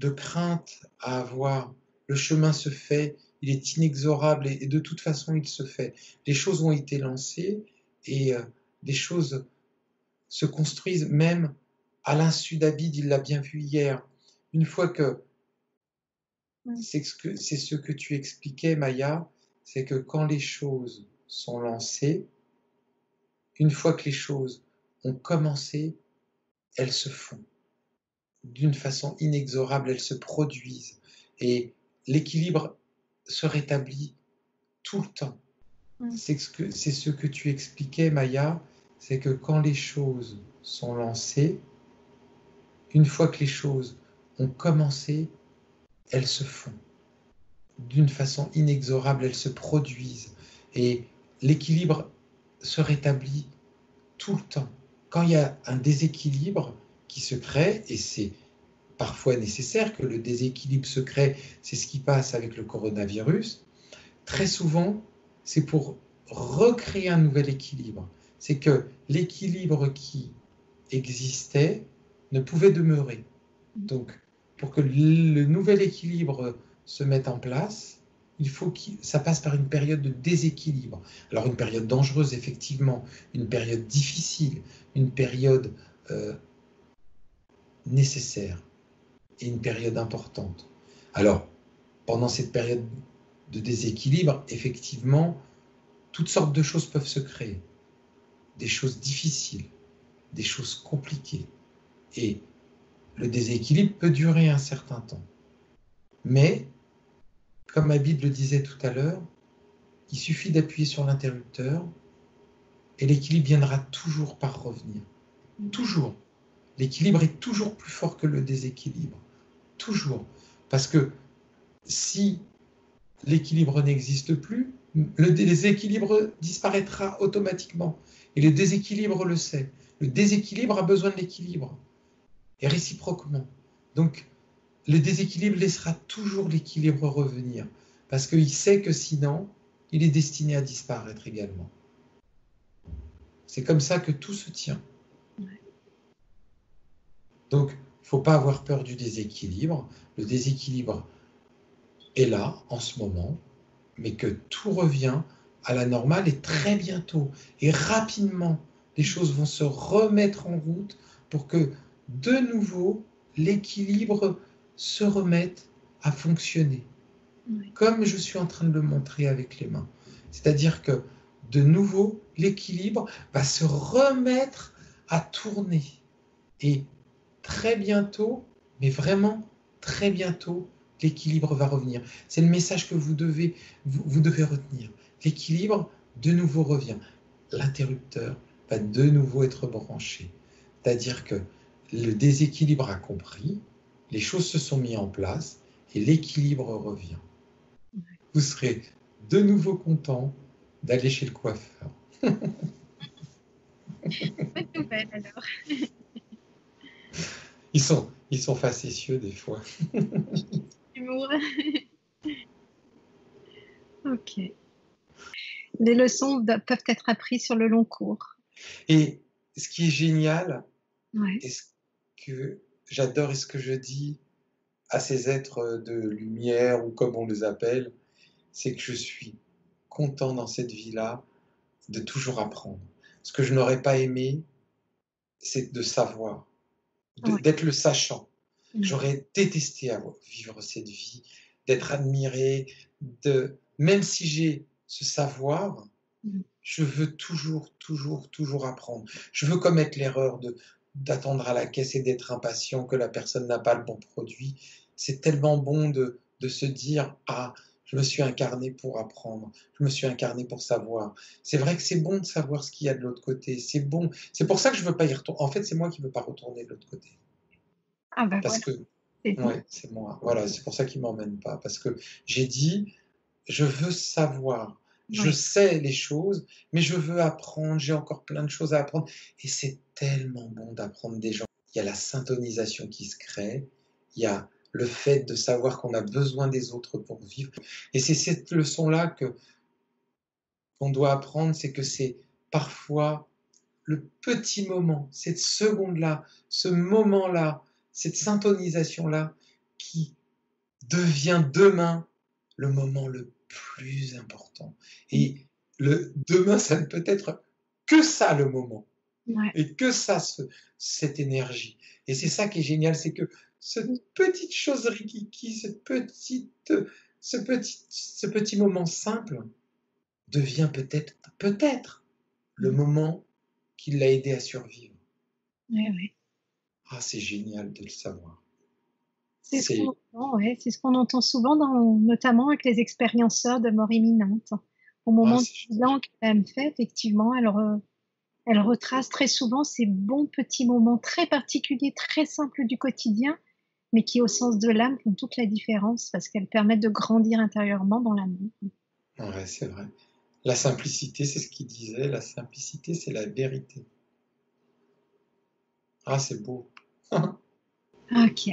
crainte à avoir. Le chemin se fait, il est inexorable et de toute façon, il se fait. Les choses ont été lancées et les choses se construisent même à l'insu d'Abid, il l'a bien vu hier. Une fois que c'est ce que tu expliquais, Maya, c'est que quand les choses sont lancées, une fois que les choses ont commencé, elles se font. D'une façon inexorable, elles se produisent. Et l'équilibre se rétablit tout le temps. C'est ce que tu expliquais, Maya, c'est que quand les choses sont lancées, une fois que les choses ont commencé, elles se font. D'une façon inexorable, elles se produisent. Et l'équilibre se rétablit tout le temps. Quand il y a un déséquilibre qui se crée, et c'est parfois nécessaire que le déséquilibre se crée, c'est ce qui passe avec le coronavirus, très souvent, c'est pour recréer un nouvel équilibre. C'est que l'équilibre qui existait ne pouvait demeurer. Donc, pour que le nouvel équilibre se mette en place, il faut que ça passe par une période de déséquilibre. Alors, une période dangereuse, effectivement, une période difficile, une période nécessaire. est une période importante. Alors, pendant cette période de déséquilibre, effectivement, toutes sortes de choses peuvent se créer. Des choses difficiles, des choses compliquées. Et le déséquilibre peut durer un certain temps. Mais, comme Abid le disait tout à l'heure, il suffit d'appuyer sur l'interrupteur et l'équilibre viendra toujours par revenir. Toujours. L'équilibre est toujours plus fort que le déséquilibre. Toujours. Parce que si l'équilibre n'existe plus, le déséquilibre disparaîtra automatiquement. Et le déséquilibre le sait. Le déséquilibre a besoin de l'équilibre. Et réciproquement. Donc, le déséquilibre laissera toujours l'équilibre revenir. Parce qu'il sait que sinon, il est destiné à disparaître également. C'est comme ça que tout se tient. Donc, il ne faut pas avoir peur du déséquilibre. Le déséquilibre est là, en ce moment, mais que tout revient à la normale et très bientôt. Et rapidement, les choses vont se remettre en route pour que, de nouveau, l'équilibre se remette à fonctionner. Comme je suis en train de le montrer avec les mains. C'est-à-dire que, de nouveau, l'équilibre va se remettre à tourner. Et très bientôt, mais vraiment très bientôt, l'équilibre va revenir. C'est le message que vous devez retenir. L'équilibre, de nouveau, revient. L'interrupteur va de nouveau être branché. C'est-à-dire que le déséquilibre a compris, les choses se sont mises en place et l'équilibre revient. Vous serez de nouveau content d'aller chez le coiffeur. Bonne nouvelle alors. Ils sont facétieux des fois. Humour. Ok. Les leçons peuvent être apprises sur le long cours. Et ce qui est génial, Ouais. et ce que j'adore et ce que je dis à ces êtres de lumière, ou comme on les appelle, c'est que je suis content dans cette vie-là de toujours apprendre. Ce que je n'aurais pas aimé, c'est de savoir, d'être le sachant. J'aurais détesté vivre cette vie, d'être admiré, même si j'ai ce savoir, je veux toujours apprendre. Je veux commettre l'erreur d'attendre à la caisse et d'être impatient que la personne n'a pas le bon produit. C'est tellement bon de se dire « Ah, je me suis incarné pour apprendre, je me suis incarné pour savoir. » C'est vrai que c'est bon de savoir ce qu'il y a de l'autre côté, c'est bon. C'est pour ça que je ne veux pas y retourner. En fait, c'est moi qui ne veux pas retourner de l'autre côté. Ah ben Parce voilà. que, ouais, c'est moi. Voilà, c'est pour ça qu'il ne m'emmène pas. Parce que j'ai dit, je veux savoir. Je sais les choses, mais je veux apprendre. J'ai encore plein de choses à apprendre. Et c'est tellement bon d'apprendre des gens. Il y a la syntonisation qui se crée. Il y a le fait de savoir qu'on a besoin des autres pour vivre. Et c'est cette leçon-là qu'on doit apprendre, c'est que c'est parfois le petit moment, cette seconde-là, ce moment-là, cette syntonisation-là qui devient demain le moment le plus important. Et le demain, ça ne peut être que ça le moment. Et que ça, cette énergie. Et c'est ça qui est génial, c'est que cette petite chose rikiki, ce petit moment simple devient peut-être le moment qui l'a aidé à survivre. Oui. Ah, c'est génial de le savoir. C'est ce qu'on entend souvent, notamment avec les expérienceurs de mort imminente. Au moment du bilan qu'elle fait, effectivement, elle retrace très souvent ces bons petits moments très particuliers, très simples du quotidien, mais qui, au sens de l'âme, font toute la différence parce qu'elles permettent de grandir intérieurement dans l'amour. Ouais, c'est vrai. La simplicité, c'est ce qu'il disait, la simplicité, c'est la vérité. Ah, c'est beau. Ok.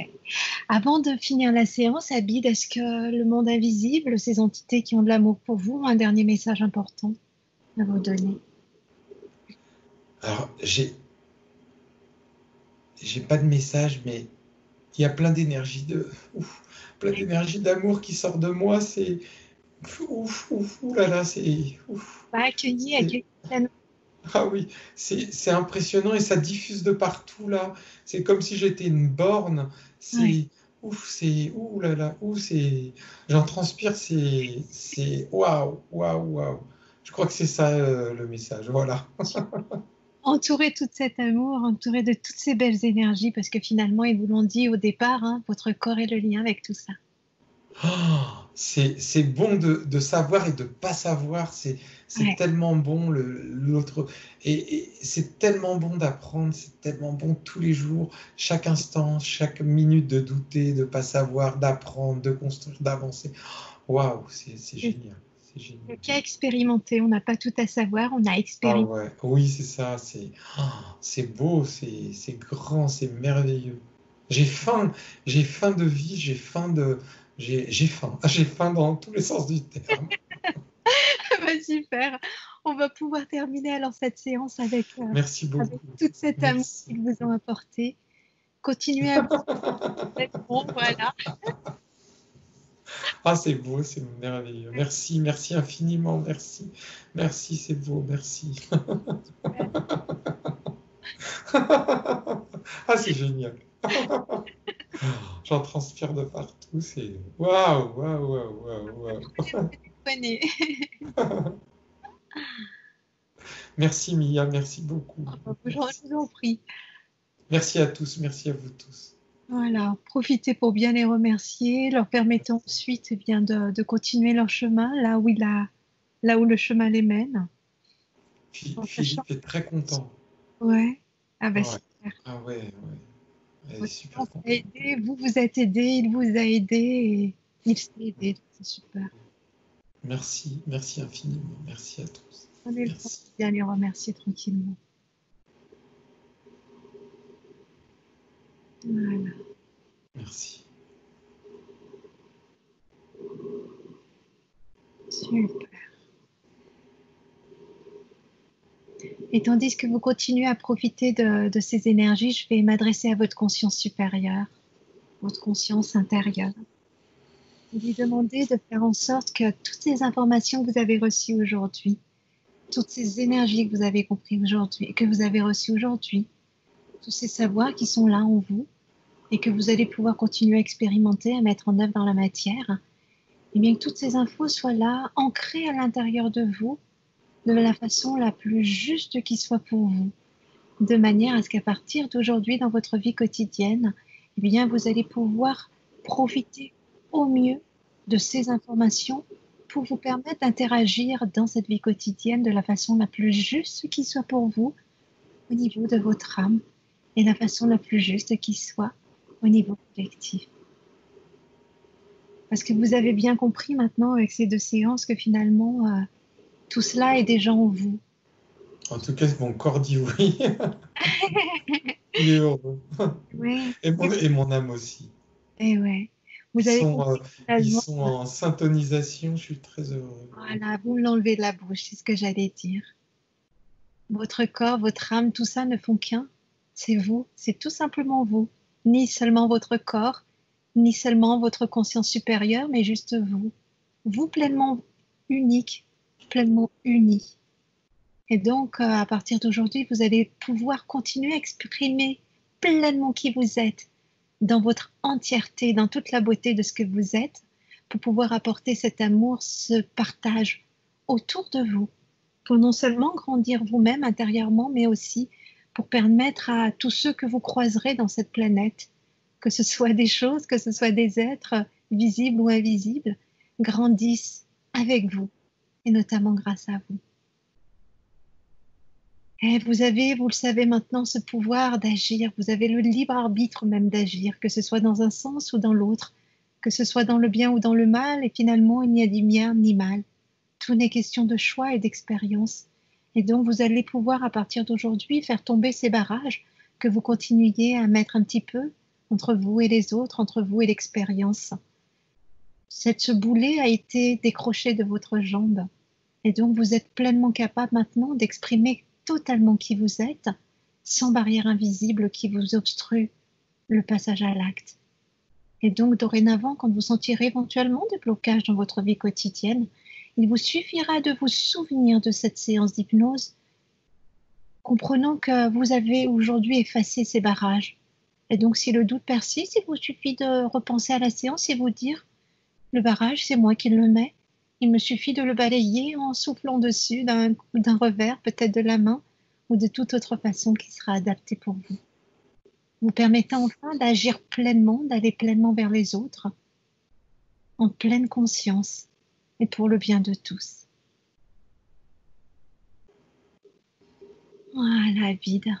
Avant de finir la séance, Abid, est-ce que le monde invisible, ces entités qui ont de l'amour pour vous, ont un dernier message important à vous donner? Alors, j'ai pas de message, mais il y a plein d'énergie plein d'énergie d'amour qui sort de moi. C'est là, c'est ouf. Accueillir. Ah oui, c'est impressionnant et ça diffuse de partout là. C'est comme si j'étais une borne. ouf, c'est, ouh là là, ouh, c'est, j'en transpire, c'est, waouh, waouh, waouh. Je crois que c'est ça le message, voilà. Entouré de tout cet amour, entouré de toutes ces belles énergies, parce que finalement, ils vous l'ont dit au départ, hein, votre corps est le lien avec tout ça. Oh, c'est bon de savoir et de pas savoir. C'est Ouais, tellement bon l'autre. Et c'est tellement bon d'apprendre. C'est tellement bon tous les jours, chaque instant, chaque minute de douter, de pas savoir, d'apprendre, de construire, d'avancer. Waouh, c'est c'est génial. C'est génial. le cas expérimenté. On n'a pas tout à savoir, on a Ah expérimenté. ouais, oui, c'est ça. C'est beau, c'est grand, c'est merveilleux. J'ai faim, j'ai faim de vie, j'ai faim. J'ai faim dans tous les sens du terme. Bah, super. On va pouvoir terminer alors cette séance Merci avec beaucoup. tout cet amour Merci. qu'ils vous ont apporté. Continuez à vous être bon, voilà. Ah, c'est beau, c'est merveilleux. Merci, merci infiniment, merci. Merci, c'est beau, merci. Ah, c'est génial. J'en transpire de partout, c'est waouh, waouh, waouh, waouh, Prenez. waouh. Merci Mia, merci beaucoup. Je Merci. vous en prie. Merci à tous, merci à vous tous. Voilà, profitez pour bien les remercier, leur permettant ensuite eh bien, de continuer leur chemin là où le chemin les mène. En sachant, Philippe est très content. ouais, ah bah Ouais. super. Ah ouais, ouais. Elle est Votre super séance a contente. aidé, vous vous êtes aidé, il vous a aidé et il s'est aidé, donc c'est super. Merci, merci infiniment. Merci à tous. Prenez le temps Merci. de bien les remercier tranquillement. Voilà, Merci. super. Et tandis que vous continuez à profiter de ces énergies, je vais m'adresser à votre conscience supérieure, votre conscience intérieure. Et lui demander de faire en sorte que toutes ces informations que vous avez reçues aujourd'hui, toutes ces énergies que vous avez compris aujourd'hui, que vous avez reçues aujourd'hui, tous ces savoirs qui sont là en vous et que vous allez pouvoir continuer à expérimenter, à mettre en œuvre dans la matière, et bien que toutes ces infos soient là, ancrées à l'intérieur de vous, de la façon la plus juste qui soit pour vous, de manière à ce qu'à partir d'aujourd'hui, dans votre vie quotidienne, eh bien, vous allez pouvoir profiter au mieux de ces informations pour vous permettre d'interagir dans cette vie quotidienne de la façon la plus juste qui soit pour vous au niveau de votre âme et la façon la plus juste qui soit au niveau collectif. Parce que vous avez bien compris maintenant avec ces 2 séances que finalement, tout cela est déjà en vous. En tout cas, mon corps dit oui. Il est heureux. Oui, Et mon âme aussi. et ouais. Ils Vous avez sont, compris ils finalement. sont en syntonisation. Je suis très heureux. Voilà, vous me l'enlevez de la bouche, c'est ce que j'allais dire. Votre corps, votre âme, tout ça ne font qu'un. C'est vous, c'est tout simplement vous. Ni seulement votre corps, ni seulement votre conscience supérieure, mais juste vous. Vous pleinement unique, pleinement uni. Et donc, à partir d'aujourd'hui, vous allez pouvoir continuer à exprimer pleinement qui vous êtes, dans votre entièreté, dans toute la beauté de ce que vous êtes, pour pouvoir apporter cet amour, ce partage autour de vous, pour non seulement grandir vous-même intérieurement, mais aussi pour permettre à tous ceux que vous croiserez dans cette planète, que ce soit des choses, que ce soit des êtres visibles ou invisibles, grandissent avec vous, et notamment grâce à vous. Et vous avez, vous le savez maintenant, ce pouvoir d'agir. Vous avez le libre arbitre même d'agir, que ce soit dans un sens ou dans l'autre, que ce soit dans le bien ou dans le mal. Et finalement, il n'y a ni bien ni mal. Tout n'est question de choix et d'expérience. Et donc, vous allez pouvoir, à partir d'aujourd'hui, faire tomber ces barrages que vous continuiez à mettre un petit peu entre vous et les autres, entre vous et l'expérience. Ce boulet a été décroché de votre jambe. Et donc, vous êtes pleinement capable maintenant d'exprimer totalement qui vous êtes, sans barrière invisible qui vous obstrue le passage à l'acte. Et donc, dorénavant, quand vous sentirez éventuellement des blocages dans votre vie quotidienne, il vous suffira de vous souvenir de cette séance d'hypnose, comprenant que vous avez aujourd'hui effacé ces barrages, Et donc, si le doute persiste, il vous suffit de repenser à la séance et vous dire, le barrage, c'est moi qui le mets. Il me suffit de le balayer en soufflant dessus d'un revers, peut-être de la main, ou de toute autre façon qui sera adaptée pour vous. Vous permettant enfin d'agir pleinement, d'aller pleinement vers les autres, en pleine conscience, et pour le bien de tous. Voilà, vide.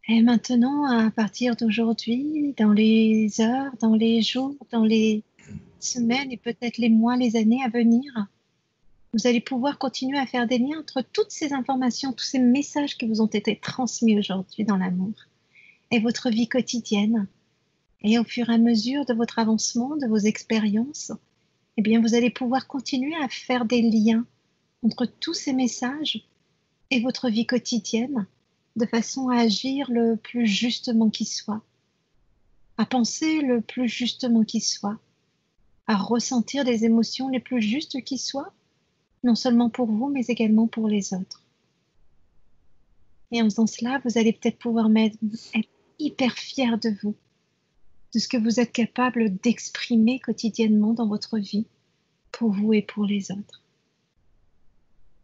Et maintenant, à partir d'aujourd'hui, dans les heures, dans les jours, dans les semaines et peut-être les mois, les années à venir, vous allez pouvoir continuer à faire des liens entre toutes ces informations, tous ces messages qui vous ont été transmis aujourd'hui dans l'amour et votre vie quotidienne. Et au fur et à mesure de votre avancement, de vos expériences, eh bien, vous allez pouvoir continuer à faire des liens entre tous ces messages et votre vie quotidienne, de façon à agir le plus justement qui soit, à penser le plus justement qui soit, à ressentir les émotions les plus justes qui soient, non seulement pour vous, mais également pour les autres. Et en faisant cela, vous allez peut-être pouvoir être hyper fier de vous, de ce que vous êtes capable d'exprimer quotidiennement dans votre vie, pour vous et pour les autres.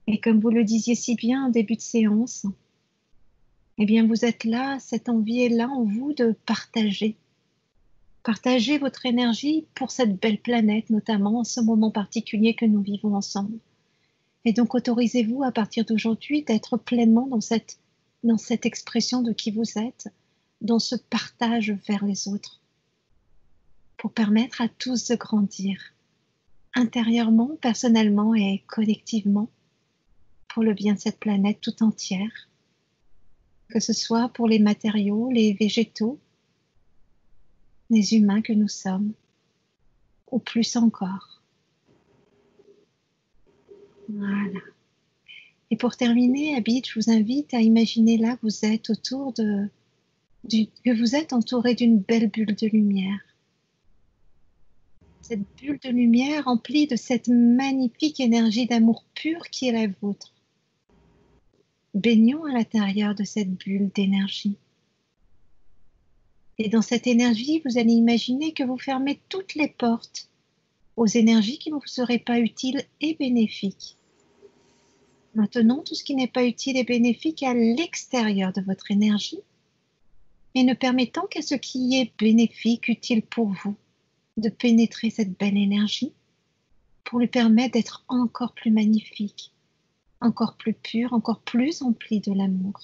Et comme vous le disiez si bien en début de séance, eh bien vous êtes là, cette envie est là en vous de partager. Partager votre énergie pour cette belle planète, notamment en ce moment particulier que nous vivons ensemble. Et donc autorisez-vous à partir d'aujourd'hui d'être pleinement dans cette expression de qui vous êtes, dans ce partage vers les autres, pour permettre à tous de grandir, intérieurement, personnellement et collectivement, pour le bien de cette planète tout entière, que ce soit pour les matériaux, les végétaux, les humains que nous sommes, ou plus encore. Voilà. Et pour terminer, Abid, je vous invite à imaginer là que vous êtes que vous êtes entouré d'une belle bulle de lumière. Cette bulle de lumière remplie de cette magnifique énergie d'amour pur qui est la vôtre. Baignons à l'intérieur de cette bulle d'énergie. Et dans cette énergie, vous allez imaginer que vous fermez toutes les portes aux énergies qui ne vous seraient pas utiles et bénéfiques. Maintenant, tout ce qui n'est pas utile et bénéfique est à l'extérieur de votre énergie, et ne permettant qu'à ce qui est bénéfique, utile pour vous, de pénétrer cette belle énergie pour lui permettre d'être encore plus magnifique, encore plus pur, encore plus empli de l'amour.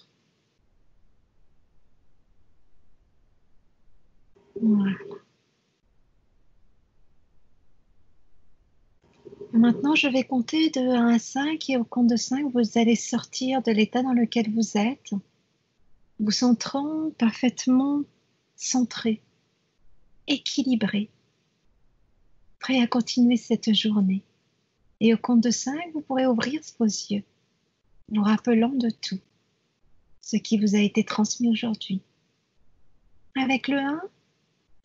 Voilà. Maintenant, je vais compter de 1 à 5 et au compte de 5, vous allez sortir de l'état dans lequel vous êtes, vous centrant parfaitement centré, équilibré, prêt à continuer cette journée. Et au compte de 5, vous pourrez ouvrir vos yeux, vous rappelant de tout ce qui vous a été transmis aujourd'hui. Avec le 1,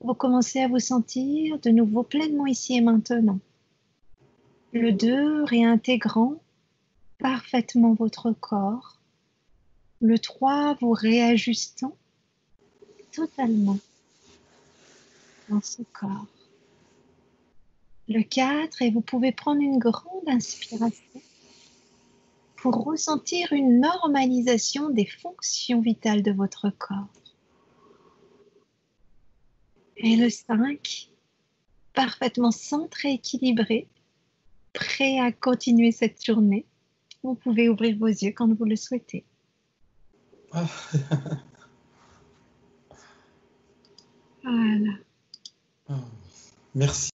vous commencez à vous sentir de nouveau pleinement ici et maintenant. Le 2, réintégrant parfaitement votre corps. Le 3, vous réajustant totalement dans ce corps. Le 4, et vous pouvez prendre une grande inspiration pour ressentir une normalisation des fonctions vitales de votre corps. Et le 5, parfaitement centré, équilibré, prêt à continuer cette journée. Vous pouvez ouvrir vos yeux quand vous le souhaitez. Ah. Voilà. Merci.